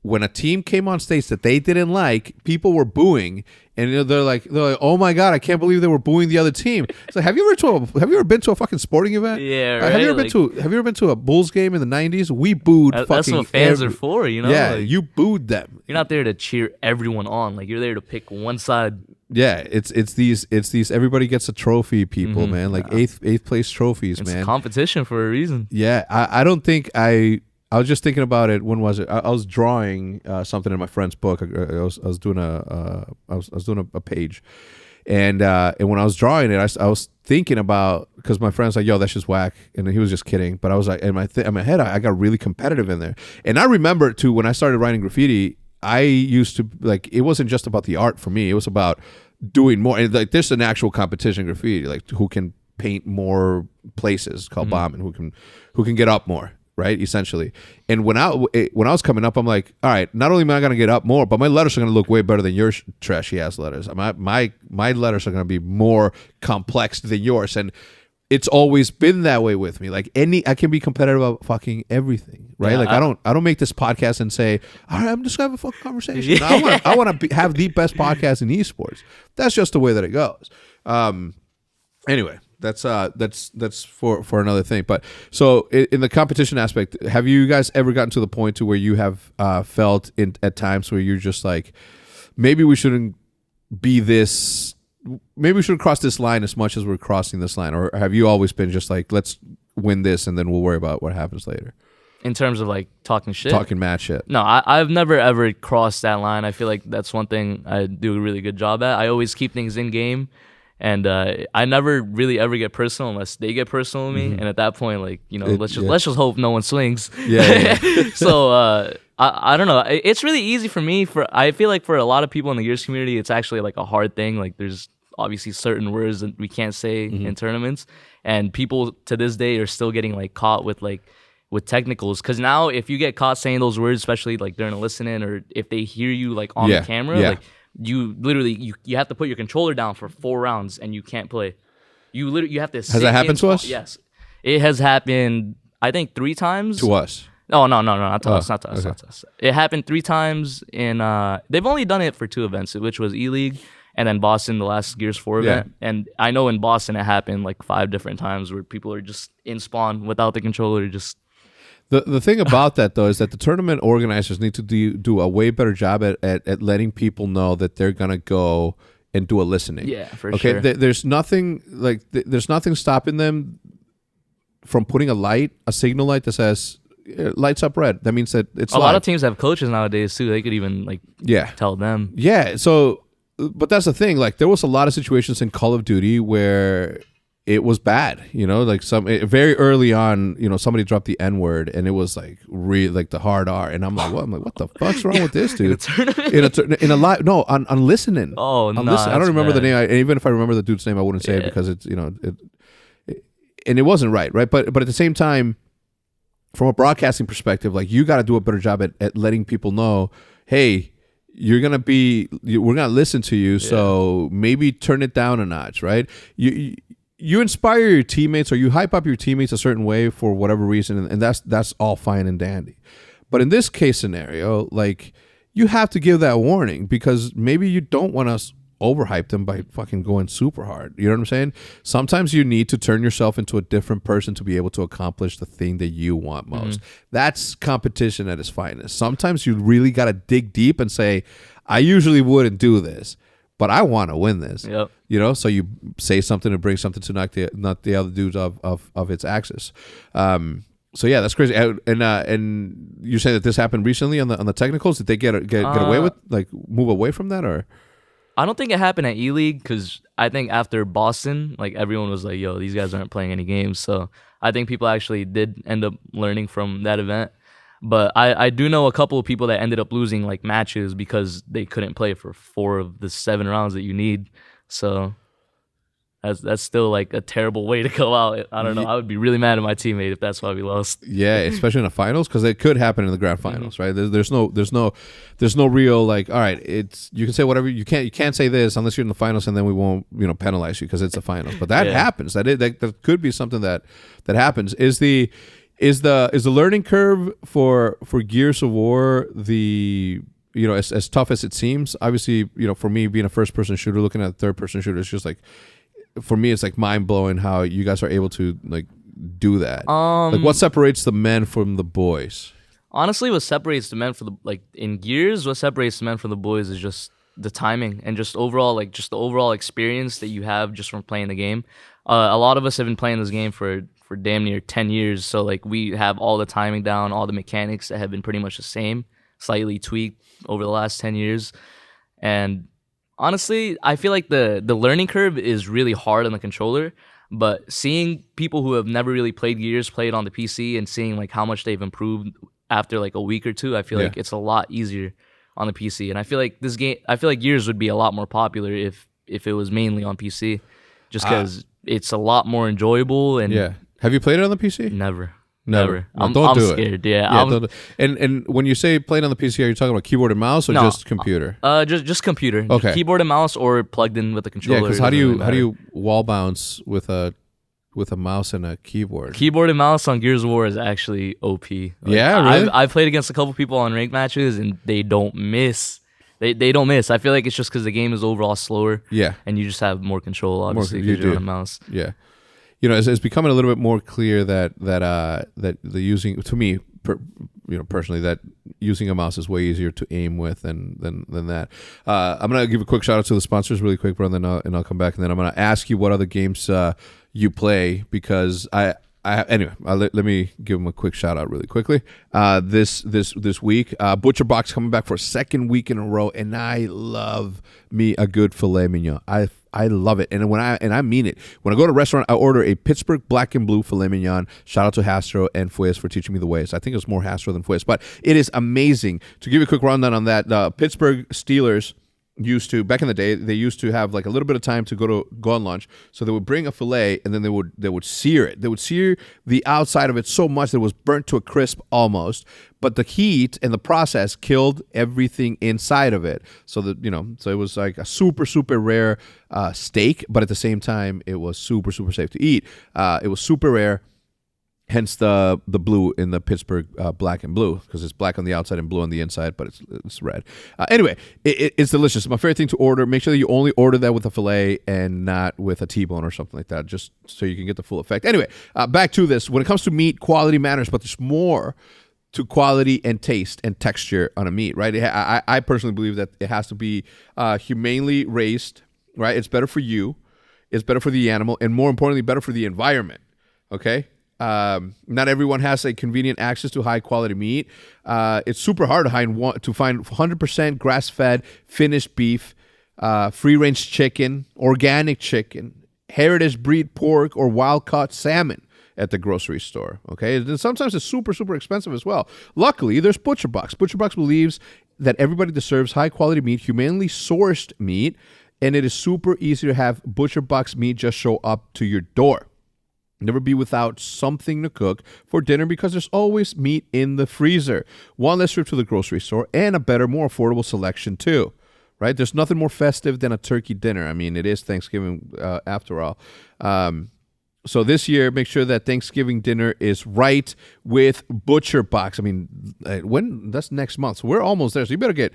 when a team came on stage that they didn't like, people were booing, and they're like, oh my god, I can't believe they were booing the other team. It's like, have you ever been to a fucking sporting event? Yeah, right. Have you ever been to a Bulls game in the 90s? We booed. That's what fans are for, Yeah, like, you booed them. You're not there to cheer everyone on. Like, you're there to pick one side. Yeah, it's these everybody gets a trophy people, man. Like eighth place trophies, it's man. It's competition for a reason. Yeah, I don't think I was just thinking about it. When was it? I was drawing something in my friend's book. I was doing a page, and when I was drawing it, I was thinking about, because my friend's like, yo, that's just whack, and he was just kidding. But I was like, in my head, I got really competitive in there, and I remember too when I started writing graffiti. I used to like, it wasn't just about the art for me. It was about doing more. And like, there's an actual competition in graffiti, like who can paint more places called bombing, who can get up more, right? Essentially. And when I was coming up, I'm like, all right, not only am I going to get up more, but my letters are going to look way better than your trashy ass letters. My letters are going to be more complex than yours. And it's always been that way with me. Like I can be competitive about fucking everything, right? Like I don't make this podcast and say, all right, I'm just gonna have a fucking conversation. No, I want to have the best podcast in esports. That's just the way that it goes. Anyway, that's for another thing. But so in the competition aspect, have you guys ever gotten to the point to where you have felt at times where you're just like, maybe we shouldn't be this. Maybe we shouldn't cross this line as much as we're crossing this line, or have you always been just like, let's win this and then we'll worry about what happens later? In terms of like talking shit? Talking mad shit. No, I've never ever crossed that line. I feel like that's one thing I do a really good job at. I always keep things in game, and I never really ever get personal unless they get personal with me. And at that point, like, you know, let's just hope no one swings. Yeah. So I don't know. It's really easy for me. I feel like for a lot of people in the Gears community, it's actually like a hard thing. Like there's obviously certain words that we can't say in tournaments, and people to this day are still getting like caught with technicals. Because now if you get caught saying those words, especially like during a listen-in, or if they hear you like on the camera, like you literally you have to put your controller down for 4 rounds and you can't play. You have to. Has that happened to us? Yes, it has happened. I think 3 times to us. Oh no, not to us, not to us, not to us. It happened 3 times in. They've only done it for 2 events, which was E-League and then Boston, the last Gears 4 event. And I know in Boston it happened like 5 different times where people are just in spawn without the controller. Just the thing about that though is that the tournament organizers need to do a way better job at letting people know that they're gonna go and do a listening. Yeah, for sure. Okay, there's nothing there's nothing stopping them from putting a signal light that says lights up red. That means that it's a lot of teams have coaches nowadays too. They could even like tell them. Yeah. So, but that's the thing. Like there was a lot of situations in Call of Duty where it was bad. You know, like very early on. You know, somebody dropped the N word and it was like like the hard R, and I'm like, what? I'm like, what the fuck's wrong with this dude? in a live on listening. Oh no, I don't remember the name. And even if I remember the dude's name, I wouldn't say it because it's and it wasn't right. But at the same time, from a broadcasting perspective, like you got to do a better job at letting people know, hey, we're gonna listen to you, so maybe turn it down a notch, right? You inspire your teammates or you hype up your teammates a certain way for whatever reason, and that's all fine and dandy. But in this case scenario, like you have to give that warning because maybe you don't want us overhype them by fucking going super hard. You know what I'm saying? Sometimes you need to turn yourself into a different person to be able to accomplish the thing that you want most. That's competition at its finest. Sometimes you really got to dig deep and say, I usually wouldn't do this, but I want to win this. Yep. You know, so you say something and bring something to knock the other dudes of its axis. So yeah, that's crazy. And you're saying that this happened recently on the technicals? Did they get away with, like, move away from that, or? I don't think it happened at E-League because I think after Boston, like everyone was like, yo, these guys aren't playing any games. So I think people actually did end up learning from that event. But I do know a couple of people that ended up losing like matches because they couldn't play for 4 of the 7 rounds that you need. So that's still like a terrible way to go out. I don't know. I would be really mad at my teammate if that's why we lost. Yeah, especially in the finals, because it could happen in the grand finals, right? There's no real like, all right, you can say whatever you can't say this unless you're in the finals, and then we won't penalize you because it's the finals. But that happens. That could be something that happens. Is the learning curve for Gears of War as tough as it seems? Obviously, for me being a first person shooter, looking at a third person shooter, it's just like, for me, it's like mind blowing how you guys are able to like do that. Like, what separates the men from the boys? Honestly, what separates the men in Gears, what separates the men from the boys is just the timing and just overall, like, just the overall experience that you have just from playing the game. A lot of us have been playing this game for damn near 10 years, so like we have all the timing down, all the mechanics that have been pretty much the same, slightly tweaked over the last 10 years, and honestly, I feel like the learning curve is really hard on the controller, but seeing people who have never really played Gears play it on the PC and seeing like how much they've improved after like a week or two, I feel like it's a lot easier on the PC. And I feel like Gears would be a lot more popular if it was mainly on PC, just because it's a lot more enjoyable. And yeah, have you played it on the PC? Never. No, I'm scared. Yeah. And when you say playing on the PC, are you talking about keyboard and mouse or just computer? Just computer. Okay. Keyboard and mouse or plugged in with a controller. Yeah, because how do you wall bounce with a mouse and a keyboard? Keyboard and mouse on Gears of War is actually OP. Like, yeah, really? I've played against a couple people on ranked matches and they don't miss. They don't miss. I feel like it's just because the game is overall slower. Yeah. And you just have more control, obviously, because you're on a mouse. Yeah. You know, it's becoming a little bit more clear that the using, to me, personally, that using a mouse is way easier to aim with than that. I'm gonna give a quick shout out to the sponsors really quick, bro, and then I'll come back, and then I'm gonna ask you what other games you play, because anyway, let me give them a quick shout out really quickly. This week, Butcher Box coming back for a second week in a row, and I love me a good filet mignon. I love it, and I mean it. When I go to a restaurant, I order a Pittsburgh black and blue filet mignon. Shout out to Hastro and Fuez for teaching me the ways. I think it's more Hastro than Fuez, but it is amazing. To give you a quick rundown on that, the Pittsburgh Steelers used to, back in the day, they used to have like a little bit of time to go on lunch, so they would bring a fillet and then they would sear it. They would sear the outside of it so much that it was burnt to a crisp almost, but the heat and the process killed everything inside of it. So that so it was like a super super rare steak, but at the same time it was super super safe to eat. It was super rare. Hence the blue in the Pittsburgh black and blue, because it's black on the outside and blue on the inside, but it's red. Anyway, it's delicious. My favorite thing to order. Make sure that you only order that with a filet and not with a T-bone or something like that, just so you can get the full effect. Anyway, back to this. When it comes to meat, quality matters, but there's more to quality and taste and texture on a meat, right? I personally believe that it has to be humanely raised, right? It's better for you, it's better for the animal, and more importantly, better for the environment, okay? Not everyone has a convenient access to high quality meat. It's super hard to find 100% grass-fed, finished beef, free-range chicken, organic chicken, heritage breed pork, or wild-caught salmon at the grocery store. Okay, and sometimes it's super, super expensive as well. Luckily, there's Butcher Box. Butcher Box believes that everybody deserves high-quality meat, humanely sourced meat, and it is super easy to have Butcher Box meat just show up to your door. Never be without something to cook for dinner, because there's always meat in the freezer. One less trip to the grocery store, and a better, more affordable selection too, right? There's nothing more festive than a turkey dinner. I mean, it is Thanksgiving after all. So this year, make sure that Thanksgiving dinner is right with Butcher Box. I mean, that's next month, so we're almost there. So you better get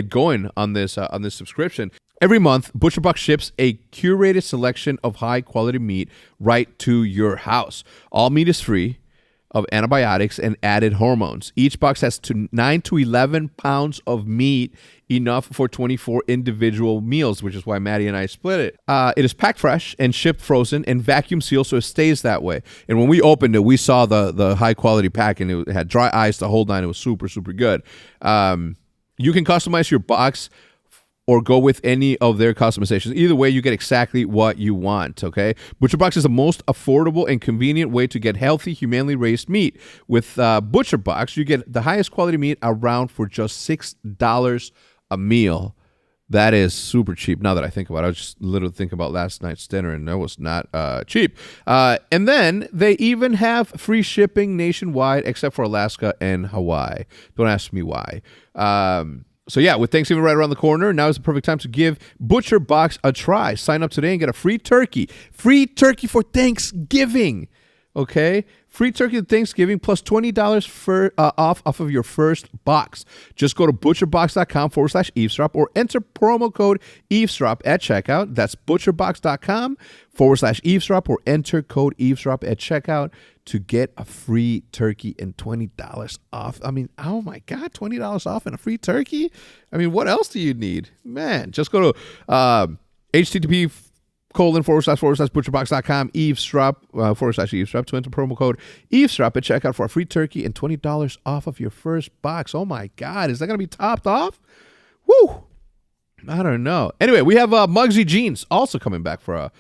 going on this subscription. Every month, Butcher Box ships a curated selection of high-quality meat right to your house. All meat is free of antibiotics and added hormones. Each box has 9 to 11 pounds of meat, enough for 24 individual meals, which is why Maddie and I split it. It is packed fresh and shipped frozen and vacuum sealed, so it stays that way. And when we opened it, we saw the high-quality pack, and it had dry ice, the whole nine. It was super, super good. You can customize your box or go with any of their customizations. Either way, you get exactly what you want, okay? Butcher Box is the most affordable and convenient way to get healthy, humanely raised meat. With Butcher Box, you get the highest quality meat around for just $6 a meal. That is super cheap. Now that I think about it, I was just literally thinking about last night's dinner, and that was not cheap. And then they even have free shipping nationwide, except for Alaska and Hawaii. Don't ask me why. So yeah, with Thanksgiving right around the corner, now is the perfect time to give Butcher Box a try. Sign up today and get a free turkey. Free turkey for Thanksgiving. Okay? Free turkey to Thanksgiving plus $20 off of your first box. Just go to butcherbox.com/eavesdrop or enter promo code eavesdrop at checkout. That's butcherbox.com/eavesdrop or enter code eavesdrop at checkout to get a free turkey and $20 off. I mean, oh my God, $20 off and a free turkey? I mean, what else do you need? Man, just go to http://butcherbox.com eavesdrop /eavesdrop to enter promo code eavesdrop at checkout for a free turkey and $20 off of your first box. Oh my God, is that going to be topped off? Woo! I don't know. Anyway, we have Muggsy jeans also coming back for a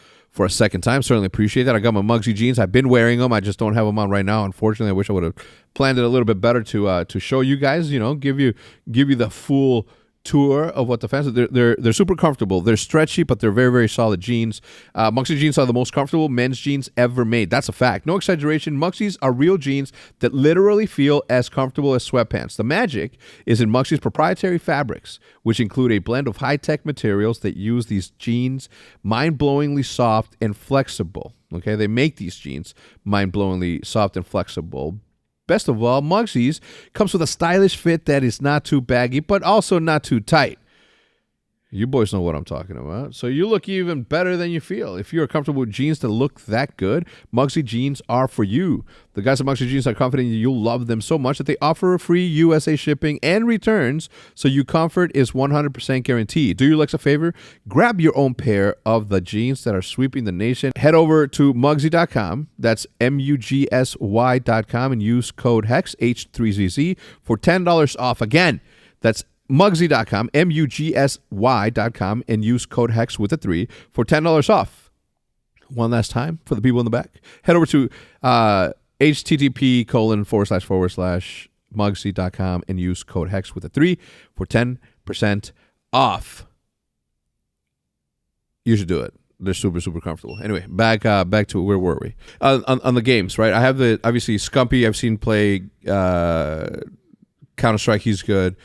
second time. Certainly appreciate that. I got my Muggsy jeans. I've been wearing them. I just don't have them on right now. Unfortunately, I wish I would have planned it a little bit better to show you guys. You know, give you the full tour of what the fans. They're super comfortable. They're stretchy, but they're very, very solid jeans. Muxy jeans are the most comfortable men's jeans ever made. That's a fact. No exaggeration. Muxies are real jeans that literally feel as comfortable as sweatpants. The magic is in Muxy's proprietary fabrics, which include a blend of high-tech materials that use these jeans mind-blowingly soft and flexible. Okay, they make these jeans mind-blowingly soft and flexible. Best of all, Mugsy's comes with a stylish fit that is not too baggy, but also not too tight. You boys know what I'm talking about. So you look even better than you feel. If you're comfortable with jeans that look that good, Mugsy jeans are for you. The guys at Mugsy Jeans are confident you'll love them so much that they offer free USA shipping and returns, so your comfort is 100% guaranteed. Do your Lex a favor. Grab your own pair of the jeans that are sweeping the nation. Head over to Mugsy.com. That's MUGSY.com and use code HEX, H3ZZ, for $10 off. Again, that's Mugsy.com, MUGSY.com, and use code HEX with a 3 for $10 off. One last time for the people in the back. Head over to http://Mugsy.com and use code HEX with a 3 for 10% off. You should do it. They're super, super comfortable. Anyway, back to where were we? On the games, right? I have obviously Scumpy. I've seen play Counter-Strike. He's good.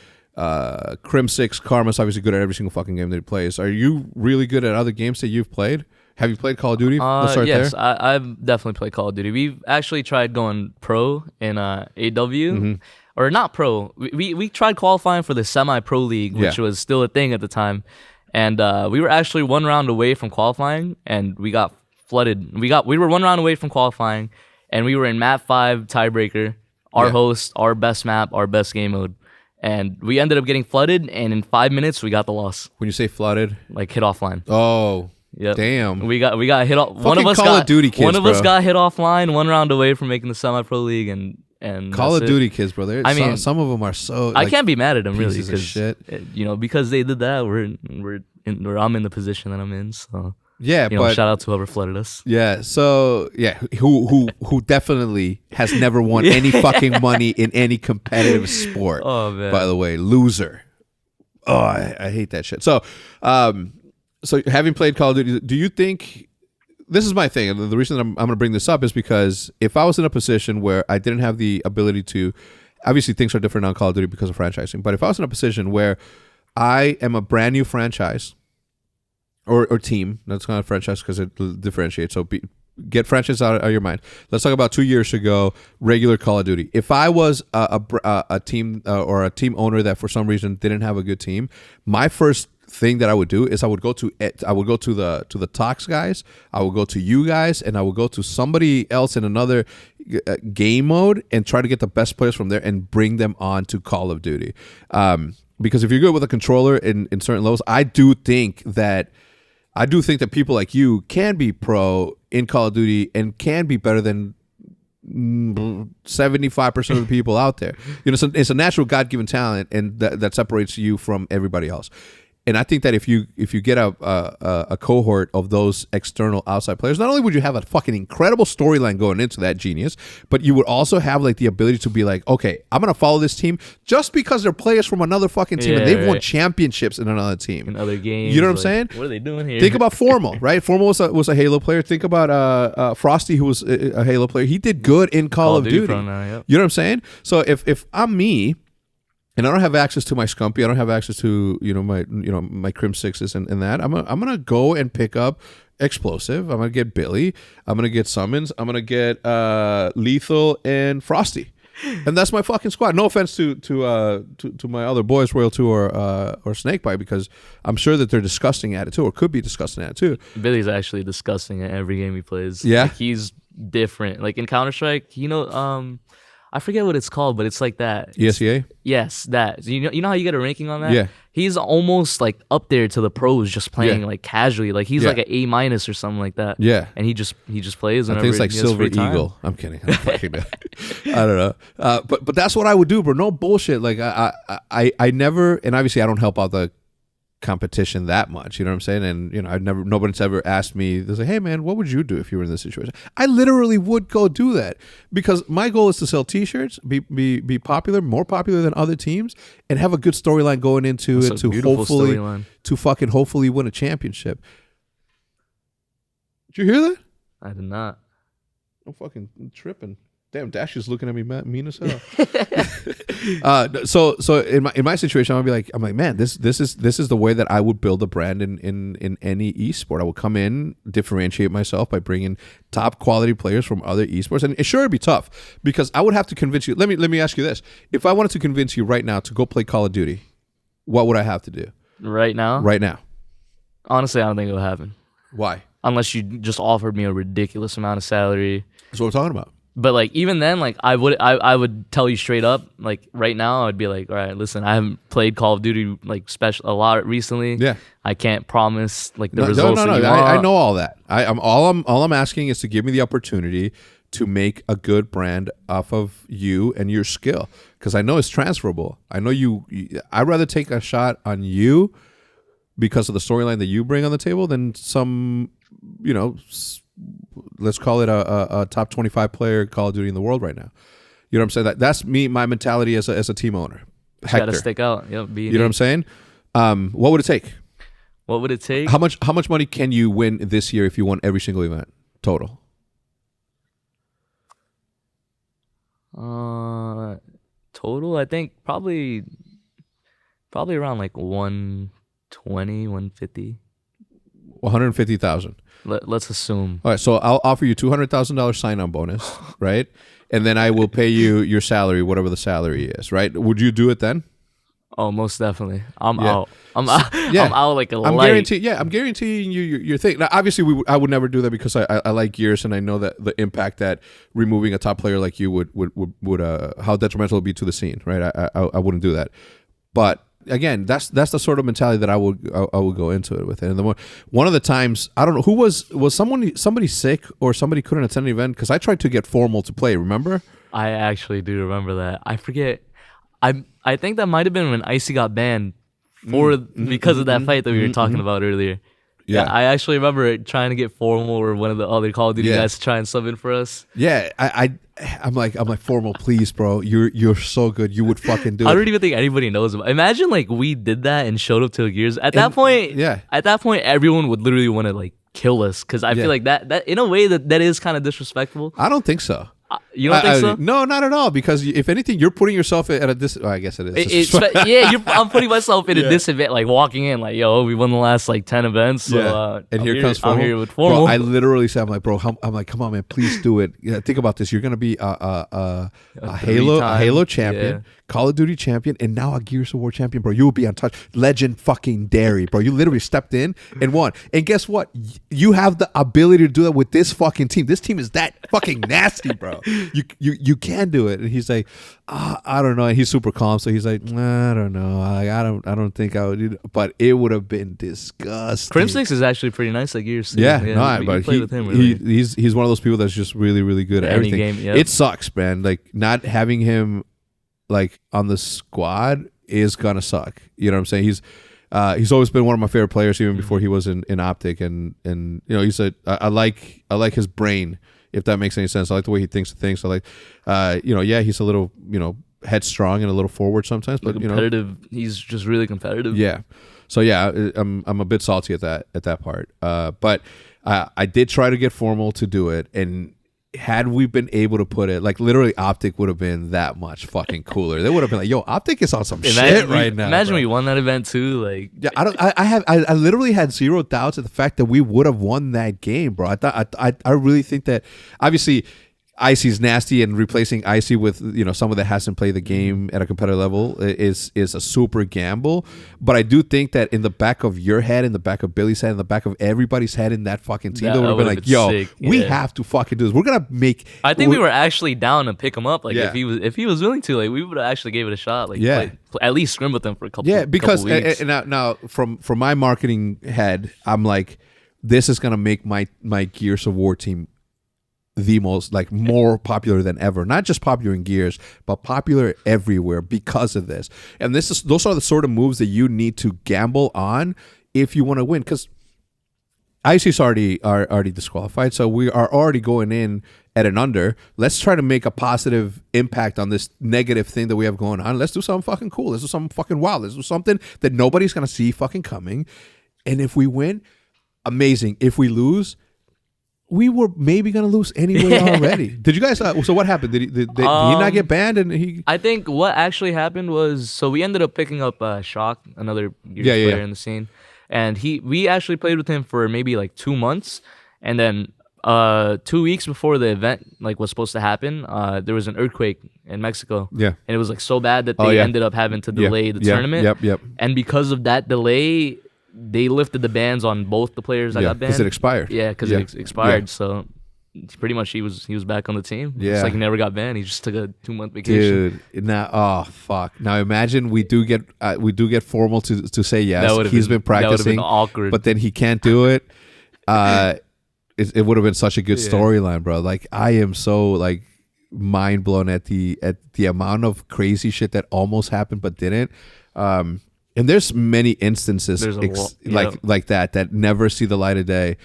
Crim 6, Karma's obviously good at every single fucking game that he plays. Are you really good at other games that you've played? Have you played Call of Duty? Let's start yes, there. I've definitely played Call of Duty. We've actually tried going pro in AW, or not pro. We tried qualifying for the semi-pro league, which was still a thing at the time, and we were actually one round away from qualifying, and we got flooded. We were one round away from qualifying, and we were in map 5 tiebreaker. Our host, our best map, our best game mode. And we ended up getting flooded, and in 5 minutes we got the loss. When you say flooded, like hit offline. Oh, yep. Damn. We got hit off. One of us Call of Duty kids, us got hit offline. One round away from making the semi-pro league, and Call of Duty kids, bro. I mean, some of them are so. I can't be mad at them really because because they did that. I'm in the position that I'm in. So yeah, but shout out to whoever flooded us. Yeah, so who definitely has never won any fucking money in any competitive sport. Oh man, by the way, loser. Oh, I hate that shit. So, so having played Call of Duty, do you think this is my thing? And the reason that I'm going to bring this up is because if I was in a position where I didn't have the ability to, obviously things are different on Call of Duty because of franchising. But if I was in a position where I am a brand new franchise. Or team. That's not a franchise because it differentiates. So get franchise out of your mind. Let's talk about 2 years ago, regular Call of Duty. If I was a team or a team owner that for some reason didn't have a good team, my first thing that I would do is I would go to the Tox guys, I would go to you guys, and I would go to somebody else in another game mode and try to get the best players from there and bring them on to Call of Duty. Because if you're good with a controller in certain levels, I do think that people like you can be pro in Call of Duty and can be better than 75% of the people out there. So it's a natural God-given talent, and that separates you from everybody else. And I think that if you get a cohort of those external outside players, not only would you have a fucking incredible storyline going into that genius, but you would also have like the ability to be like, okay, I'm gonna follow this team just because they're players from another fucking team and they've won championships in another team, in other games. You know what I'm saying? What are they doing here? Think about Formal, right? Formal was a Halo player. Think about Frosty, who was a Halo player. He did good in Call of Duty. You know what I'm saying? So if I'm me, and I don't have access to my Scumpy, I don't have access to my Crim 6s and that, I'm gonna go and pick up Explosive. I'm gonna get Billy. I'm gonna get Summons. I'm gonna get Lethal and Frosty, and that's my fucking squad. No offense to my other boys, Royal 2 or Snakebite, because I'm sure that they're disgusting at it too, or could be disgusting at it too. Billy's actually disgusting at every game he plays. Yeah, like, he's different. Like in Counter-Strike, I forget what it's called, but it's like that. ESEA? Yes, that. You know how you get a ranking on that? Yeah. He's almost like up there to the pros, just playing like casually. Like he's like an A- or something like that. Yeah. And he just plays. I think it's like Silver Eagle. I'm kidding. I'm fucking I don't know. But that's what I would do, bro. No bullshit. Like I never, and obviously I don't help out the competition that much, you know what I'm saying? And nobody's ever asked me, they say, hey man, what would you do if you were in this situation? I literally would go do that, because my goal is to sell t-shirts, be popular, more popular than other teams, and have a good storyline going into it, to hopefully win a championship. Did you hear that? I did not. I'm fucking tripping. Damn, Dash is looking at me mean as hell. So in my situation, I'm like, man, this is the way that I would build a brand in any esport. I would come in, differentiate myself by bringing top quality players from other esports, and sure, it'd be tough because I would have to convince you. Let me ask you this: if I wanted to convince you right now to go play Call of Duty, what would I have to do? Right now? Right now. Honestly, I don't think it will happen. Why? Unless you just offered me a ridiculous amount of salary. That's what we're talking about. But like even then, like I would tell you straight up, like right now, I'd be like, all right, listen, I haven't played Call of Duty like a lot recently. Yeah, I can't promise like the results. No. That you I know all that. All I'm asking is to give me the opportunity to make a good brand off of you and your skill, because I know it's transferable. I know I'd rather take a shot on you because of the storyline that you bring on the table than some, let's call it a top 25 player Call of Duty in the world right now. You know what I'm saying? That's me, my mentality as a team owner. You gotta stick out. Yep, you know what I'm saying? What would it take? What would it take? How much money can you win this year if you won every single event total? Total, I think probably around like 120, 150. 150,000. Let's assume. All right, so I'll offer you $200,000 sign-on bonus, right? And then I will pay you your salary, whatever the salary is, right? Would you do it then? Oh, most definitely. I'm out. I'm out like a light. I'm guaranteeing you your thing. Now, obviously, I would never do that because I like gears, and I know that the impact that removing a top player like you would how detrimental it would be to the scene, right? I wouldn't do that, but. Again, that's the sort of mentality that I would go into it with. And one of the times, I don't know who was somebody sick or somebody couldn't attend an event, because I tried to get formal to play. Remember? I actually do remember that. I forget. I think that might have been when Icy got banned because of that fight that we were talking about earlier. Yeah, I actually remember trying to get formal or one of the other Call of Duty guys to try and sub in for us. Yeah, I'm like formal, please, bro. You're so good. You would fucking do it. I don't even think anybody knows about. Imagine like we did that and showed up to Gears. At that point, everyone would literally want to like kill us, because I feel like that in a way that is kind of disrespectful. I don't think so. You don't think so? No, not at all. Because if anything, you're putting yourself at a I guess it is. I'm putting myself in a disadvantage. Like walking in, like, yo, we won the last like 10 events. So, and here comes formal. I'm here with formal. Bro, I literally said, I'm like, come on, man, please do it. Think about this. You're gonna be a Halo champion, Call of Duty champion, and now a Gears of War champion, bro. You will be untouched. Legend fucking dairy, bro. You literally stepped in and won. And guess what? You have the ability to do that with this fucking team. This team is that fucking nasty, bro. You can do it. And he's like, I don't know. And he's super calm, so he's like, I don't know. I don't think I would do that. But it would have been disgusting. Crim 6 is actually pretty nice at Gears. But play with him. Really. He's one of those people that's just really, really good at everything. Game, yep. It sucks, man. Like not having him like on the squad is gonna suck. You know what I'm saying? He's always been one of my favorite players, even before he was in Optic, and I like his brain, if that makes any sense. I like the way he thinks of things. I like, he's a little, headstrong and a little forward sometimes, but competitive. He's just really competitive. Yeah. So yeah, I'm a bit salty at that part. But I did try to get formal to do it, and had we been able to put it, like literally Optic would have been that much fucking cooler. They would have been like, yo, Optic is on some shit right now. Imagine we won that event too. Like, yeah, I literally had zero doubts at the fact that we would have won that game, bro. I really think that obviously Icy's nasty, and replacing Icy with someone that hasn't played the game at a competitive level is a super gamble. But I do think that in the back of your head, in the back of Billy's head, in the back of everybody's head in that fucking team, they would have been like, "Yo, sick. We have to fucking do this. We're gonna make." I think we were actually down to pick him up. Like if he was willing to, like we would have actually gave it a shot. Like at least scrim with him for a couple. Yeah, because weeks. Now from my marketing head, I'm like, this is gonna make my Gears of War team the most, like, more popular than ever. Not just popular in Gears, but popular everywhere because of this. And those are the sort of moves that you need to gamble on if you want to win. Because IC's already disqualified, so we are already going in at an under. Let's try to make a positive impact on this negative thing that we have going on. Let's do something fucking cool. Let's do something fucking wild. Let's do something that nobody's gonna see fucking coming. And if we win, amazing. If we lose, we were maybe gonna lose anyway already. Did you guys? So what happened? Did he not get banned? And he? I think what actually happened was, so we ended up picking up Shock, another Gears player in the scene, and we actually played with him for maybe like 2 months, and then 2 weeks before the event like was supposed to happen, there was an earthquake in Mexico. Yeah, and it was like so bad that they ended up having to delay the tournament. Yep. And because of that delay, they lifted the bans on both the players that got banned. Because it expired. Yeah, because it expired. So pretty much he was back on the team. Yeah, it's like he never got banned. He just took a 2-month vacation. Dude, now fuck. Now imagine we do get formal to say yes. He's been practicing. That would have been awkward. But then he can't do it. It would have been such a good storyline, bro. Like, I am so like mind blown at the amount of crazy shit that almost happened but didn't. And there's many instances like that never see the light of day.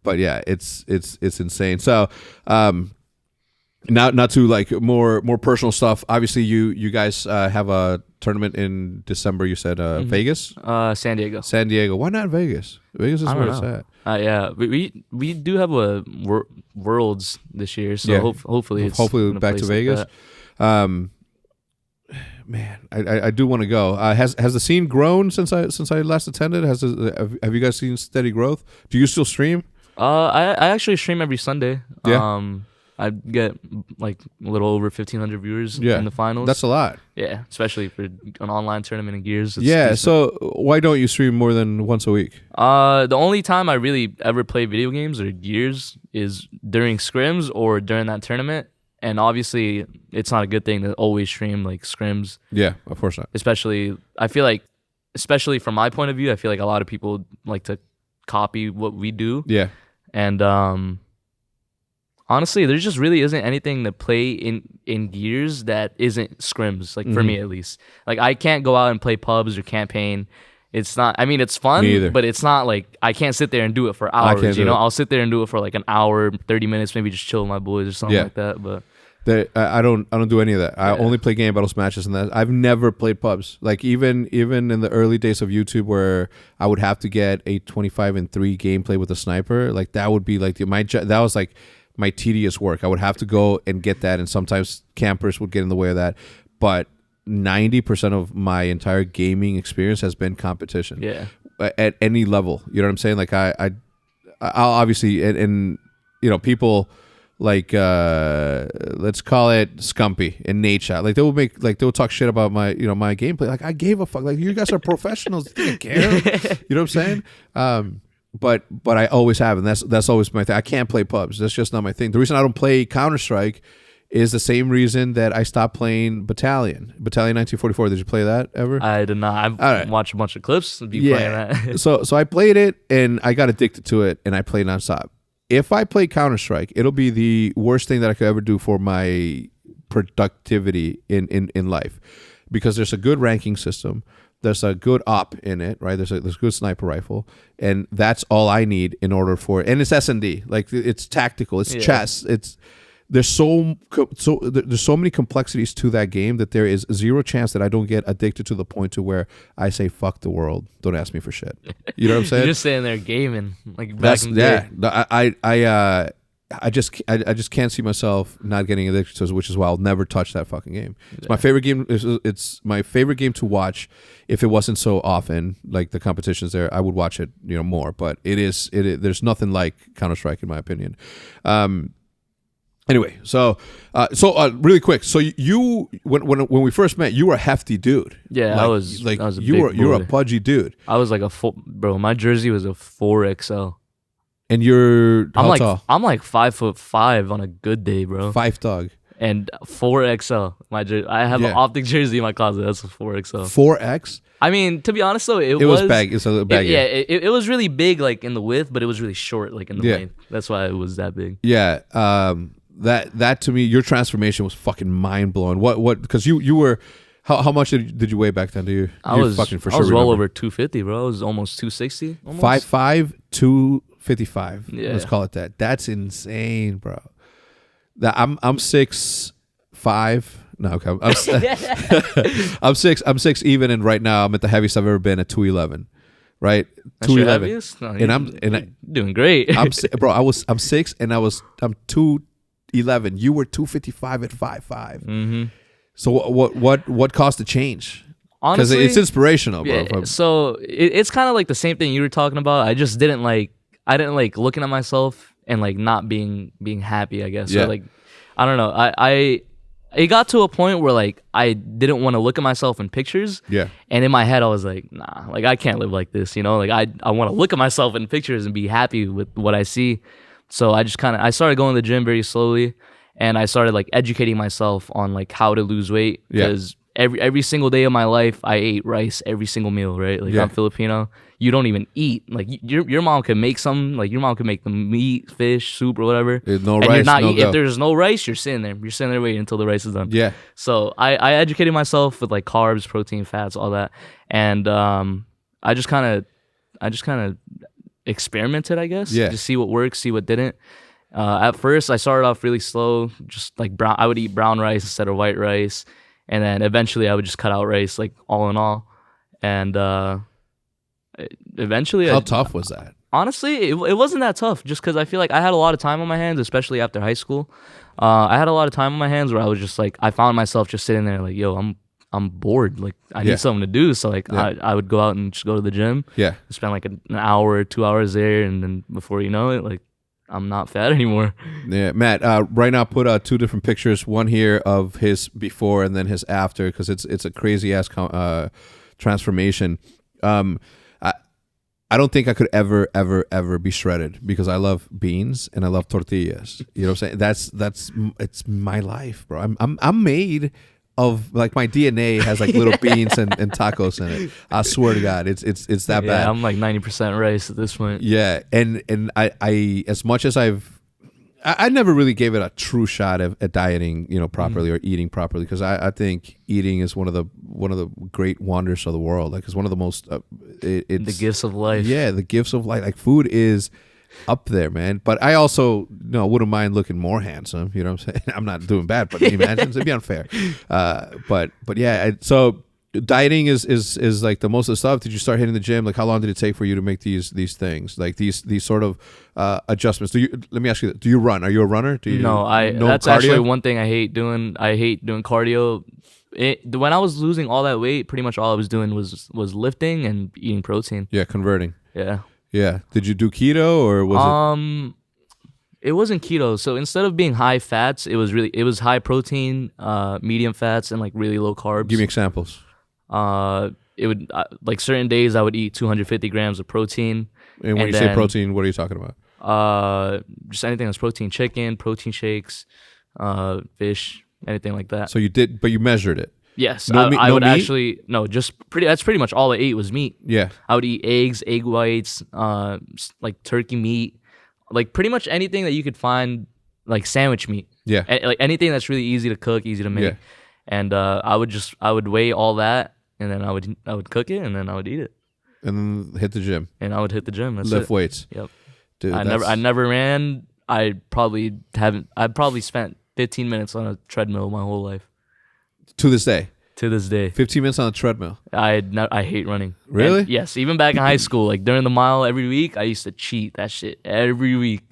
But yeah, it's insane. So now to like more personal stuff. Obviously, you guys have a tournament in December. You said Vegas, San Diego. San Diego. Why not Vegas? Vegas is where it's at. Yeah, we do have a Worlds this year, so hopefully back to Vegas. Like man, I do want to go. Has the scene grown since I last attended? Have you guys seen steady growth? Do you still stream? I actually stream every Sunday. Yeah. I get like a little over 1,500 viewers in the finals. That's a lot. Yeah, especially for an online tournament in Gears. Yeah, so why don't you stream more than once a week? The only time I really ever play video games or Gears is during scrims or during that tournament. And obviously, it's not a good thing to always stream like scrims. Yeah, of course not. Especially, I feel like, especially from my point of view, I feel like a lot of people like to copy what we do. Yeah. And honestly, there just really isn't anything to play in Gears that isn't scrims, like for me at least. Like, I can't go out and play pubs or campaign. It's not, I mean, it's fun, but it's not like I can't sit there and do it for hours, you know? I'll sit there and do it for like an hour, 30 minutes, maybe just chill with my boys or something like that. But I don't do any of that. I only play game battles matches, and that I've never played pubs. Like even in the early days of YouTube, where I would have to get a 25-3 gameplay with a sniper, like that would be like that was like my tedious work. I would have to go and get that, and sometimes campers would get in the way of that. But 90% of my entire gaming experience has been competition. Yeah, at any level. You know what I'm saying? Like I'll obviously and you know people. Like let's call it Scumpy and Nate Shot. Like they will talk shit about my gameplay. Like I gave a fuck. Like you guys are professionals. Didn't care. You know what I'm saying? But I always have, and that's always my thing. I can't play pubs. That's just not my thing. The reason I don't play Counter-Strike is the same reason that I stopped playing Battalion 1944. Did you play that ever? I did not. I've watched a bunch of clips of you playing that. so I played it and I got addicted to it and I played nonstop. If I play Counter-Strike, it'll be the worst thing that I could ever do for my productivity in life, because there's a good ranking system, there's a good op in it, right? There's a good sniper rifle, and that's all I need in order for. And it's S&D, like it's tactical, it's chess, there's so many complexities to that game that there is zero chance that I don't get addicted to the point to where I say fuck the world, don't ask me for shit. You know what I'm saying? You're just sitting there gaming like back in the day. I just can't see myself not getting addicted to it, which is why I'll never touch that fucking game. It's my favorite game. It's my favorite game to watch. If it wasn't so often, like the competitions there, I would watch it, more. But it is. There's nothing like Counter-Strike in my opinion. Anyway, so really quick. So you when we first met, you were a hefty dude. Yeah, like, I was. Like I was a you were a pudgy dude. I was like bro. My jersey was a 4XL. And you're I'm like 5'5" on a good day, bro. 5 dog. and 4XL. I have an optic jersey in my closet. That's a 4XL. 4X. I mean, to be honest though, it was bag. It's a baggy. It was really big, like in the width, but it was really short, like in the length. That's why it was that big. Yeah. That to me, your transformation was fucking mind blowing. What? Because you were. How much did you weigh back then? I was well over 250, bro. I was almost 260. 5'5", 255. Yeah. Let's call it that. That's insane, bro. I'm 6'5". No, okay. I'm 6 even, and right now I'm at the heaviest I've ever been at 211. Right, 211. No, I'm doing great. I'm 6 and I'm 211. You were 255 at 5'5". Mm-hmm. So what caused the change? Honestly, because it's inspirational, bro. Yeah, so it's kind of like the same thing you were talking about. I just didn't like looking at myself and like not being happy, I guess. Yeah. Or like, I don't know. It got to a point where like I didn't want to look at myself in pictures. Yeah. And in my head I was like, nah, like I can't live like this, you know? Like I want to look at myself in pictures and be happy with what I see. So I started going to the gym very slowly, and I started like educating myself on like how to lose weight, because every single day of my life I ate rice every single meal, right? Like I'm Filipino. You don't even eat. Like your mom can make some, like your mom can make the meat, fish, soup, or whatever. There's no and rice, you're not no eat, if there's no rice, you're sitting there. You're sitting there waiting until the rice is done. Yeah. So I educated myself with like carbs, protein, fats, all that, and I just kind of experimented, I guess. Yeah. Just see what works, see what didn't. At first, I started off really slow, just like brown. I would eat brown rice instead of white rice, and then eventually I would just cut out rice, like all in all, and eventually. How tough was that? Honestly, it wasn't that tough, just because I feel like I had a lot of time on my hands, especially after high school. I had a lot of time on my hands where I was just like, I found myself just sitting there like, yo, I'm bored. Like I need something to do. So like I would go out and just go to the gym. Yeah. Spend like an hour or 2 hours there, and then before you know it, like I'm not fat anymore. Yeah, Matt. Right now, put two different pictures. One here of his before and then his after, because it's a crazy ass transformation. I don't think I could ever be shredded, because I love beans and I love tortillas. You know what I'm saying? It's my life, bro. I'm made of, like, my DNA has like little beans and tacos in it. I swear to God, it's that bad. I'm like 90% rice at this point. Yeah, and I as much as I never really gave it a true shot at dieting, properly or eating properly, because I think eating is one of the great wonders of the world. Like, it's one of the most it's the gifts of life. Yeah, the gifts of life. Like, food is up there, man. But I also wouldn't mind looking more handsome. You know what I'm saying? I'm not doing bad, but imagine it'd be unfair. But yeah, so dieting is like the most of the stuff. Did you start hitting the gym? Like, how long did it take for you to make these things, like these sort of adjustments? Let me ask you, do you run? Are you a runner? No, that's cardio? Actually one thing I hate doing. I hate doing cardio. When I was losing all that weight, pretty much all I was doing was lifting and eating protein. Yeah, converting. Yeah. Did you do keto, or was it wasn't keto. So instead of being high fats, it was high protein, medium fats, and like really low carbs. Give me examples. It would like certain days I would eat 250 grams of protein. And when you say protein, what are you talking about? Just anything that's protein: chicken, protein shakes, fish, anything like that. So you did, but you measured it. Yes, I would meat? Actually no. That's pretty much all I ate was meat. Yeah, I would eat eggs, egg whites, like turkey meat, like pretty much anything that you could find, like sandwich meat. Yeah, like anything that's really easy to cook, easy to make. Yeah. And I would weigh all that, and then I would cook it, and then I would eat it, and then hit the gym. And I would hit the gym. That's lift it. Weights. Yep. Dude, I never ran. I probably spent 15 minutes on a treadmill my whole life. To this day. 15 minutes on a treadmill. I hate running. Really? And yes, even back in high school, like during the mile every week, I used to cheat that shit every week.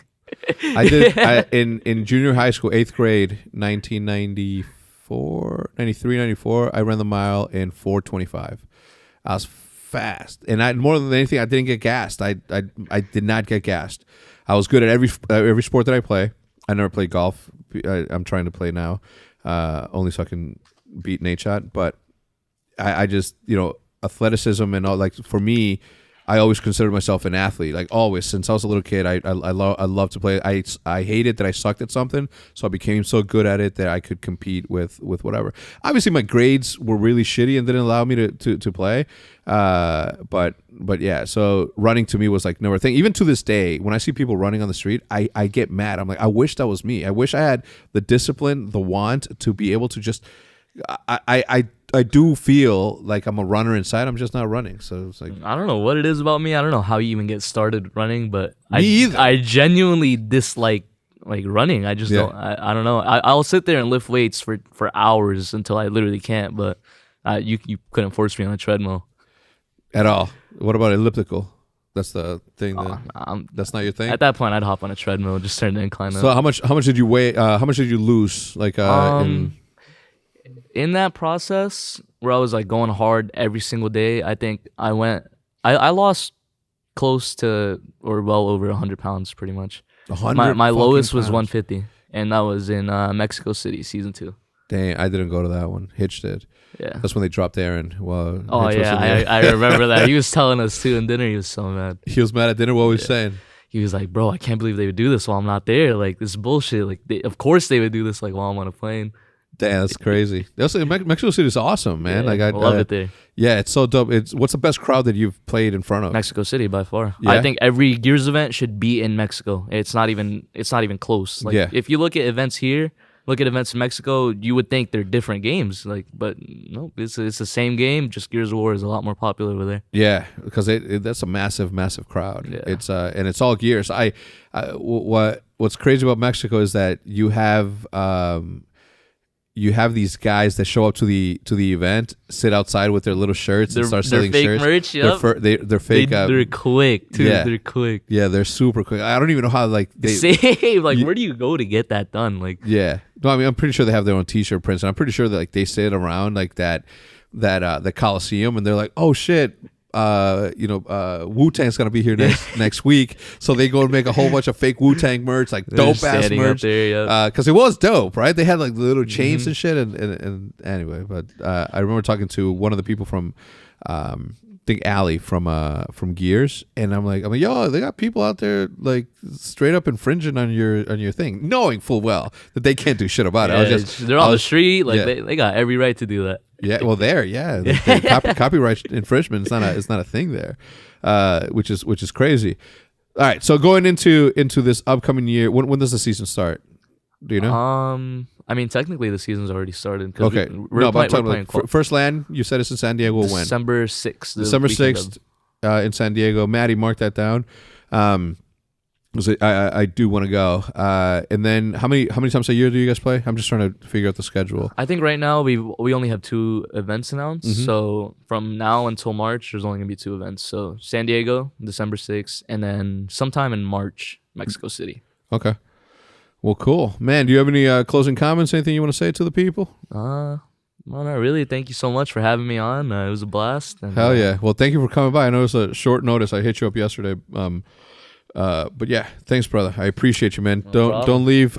I did in junior high school, 8th grade, 93, 94. I ran the mile in 4:25. I was fast, and more than anything, I didn't get gassed. I did not get gassed. I was good at every sport that I play. I never played golf. I'm trying to play now, only so I can beat Nate Shot. But I just athleticism and all, like, for me, I always considered myself an athlete, like always since I was a little kid. I love to play. I hated that I sucked at something, so I became so good at it that I could compete with whatever. Obviously, my grades were really shitty and didn't allow me to play. But yeah, so running to me was like never a thing. Even to this day, when I see people running on the street, I get mad. I'm like, I wish that was me. I wish I had the discipline, the want to be able to just. I do feel like I'm a runner inside. I'm just not running. So it's like I don't know what it is about me. I don't know how you even get started running, but either. I genuinely dislike like running. I just don't. I don't know. I'll sit there and lift weights for hours until I literally can't. But you couldn't force me on a treadmill at all. What about elliptical? That's the thing. That's not your thing. At that point, I'd hop on a treadmill and just turn the incline up. So how much did you weigh? How much did you lose? Like in that process where I was like going hard every single day, I think I lost close to or well over 100 pounds pretty much. 100. My lowest was 150, and that was in Mexico City, season 2. Dang, I didn't go to that one. Hitch did. Yeah, that's when they dropped Aaron. Well, oh yeah, I remember that. He was telling us too in dinner. He was so mad. He was mad at dinner. What was he saying? He was like, "Bro, I can't believe they would do this while I'm not there. Like this is bullshit. Like of course they would do this like while I'm on a plane." Damn, that's crazy. Mexico City is awesome, man. Yeah, like I love it there. Yeah, it's so dope. What's the best crowd that you've played in front of? Mexico City by far. Yeah? I think every Gears event should be in Mexico. It's not even close. Like if you look at events here, look at events in Mexico, you would think they're different games. Like, but no, it's the same game. Just Gears of War is a lot more popular over there. Yeah, because that's a massive crowd. Yeah. It's and it's all Gears. What's crazy about Mexico is that you have these guys that show up to the event, sit outside with their little shirts and start selling fake shirts. Merch, yep. They're fake. They're quick too. Yeah. They're quick. Yeah, they're super quick. I don't even know how like they same. Like where do you go to get that done? Like yeah, no, I mean I'm pretty sure they have their own T-shirt prints, and I'm pretty sure that like they sit around like that the Coliseum, and they're like, oh shit. Wu-Tang's gonna be here next week, so they go and make a whole bunch of fake Wu-Tang merch, like dope ass merch, because it was dope, right? They had like the little chains and shit, and anyway, but I remember talking to one of the people from I think Ali from Gears, and I'm like, yo, they got people out there like straight up infringing on your thing, knowing full well that they can't do shit about it. They're on the street, like they got every right to do that. Yeah, well, copyright infringement is not a thing there, which is crazy. All right, so going into this upcoming year, when does the season start? Do you know? I mean, technically the season's already started. Okay, but I'm talking about first land. You said it's in San Diego. When? December 6th. December 6th in San Diego. Maddie, mark that down. I do want to go. And then how many times a year do you guys play? I'm just trying to figure out the schedule. I think right now we only have 2 events announced. Mm-hmm. So from now until March, there's only gonna be 2 events. So San Diego, December 6th, and then sometime in March, Mexico City. Okay. Well, cool, man. Do you have any closing comments? Anything you want to say to the people? Well, not really. Thank you so much for having me on. It was a blast. And, hell yeah. Well, thank you for coming by. I know it's a short notice. I hit you up yesterday. But yeah, thanks, brother. I appreciate you, man. Don't leave.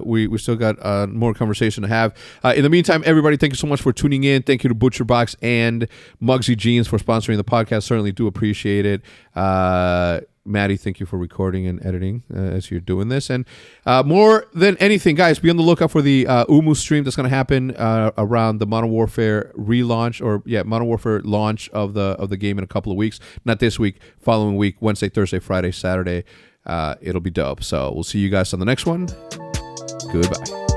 We still got more conversation to have. In the meantime, everybody, thank you so much for tuning in. Thank you to ButcherBox and Muggsy Jeans for sponsoring the podcast. Certainly do appreciate it. Maddie, thank you for recording and editing as you're doing this. And more than anything, guys, be on the lookout for the Umu stream that's going to happen around the Modern Warfare relaunch, Modern Warfare launch of the game in a couple of weeks. Not this week, following week, Wednesday, Thursday, Friday, Saturday. It'll be dope. So we'll see you guys on the next one. Goodbye.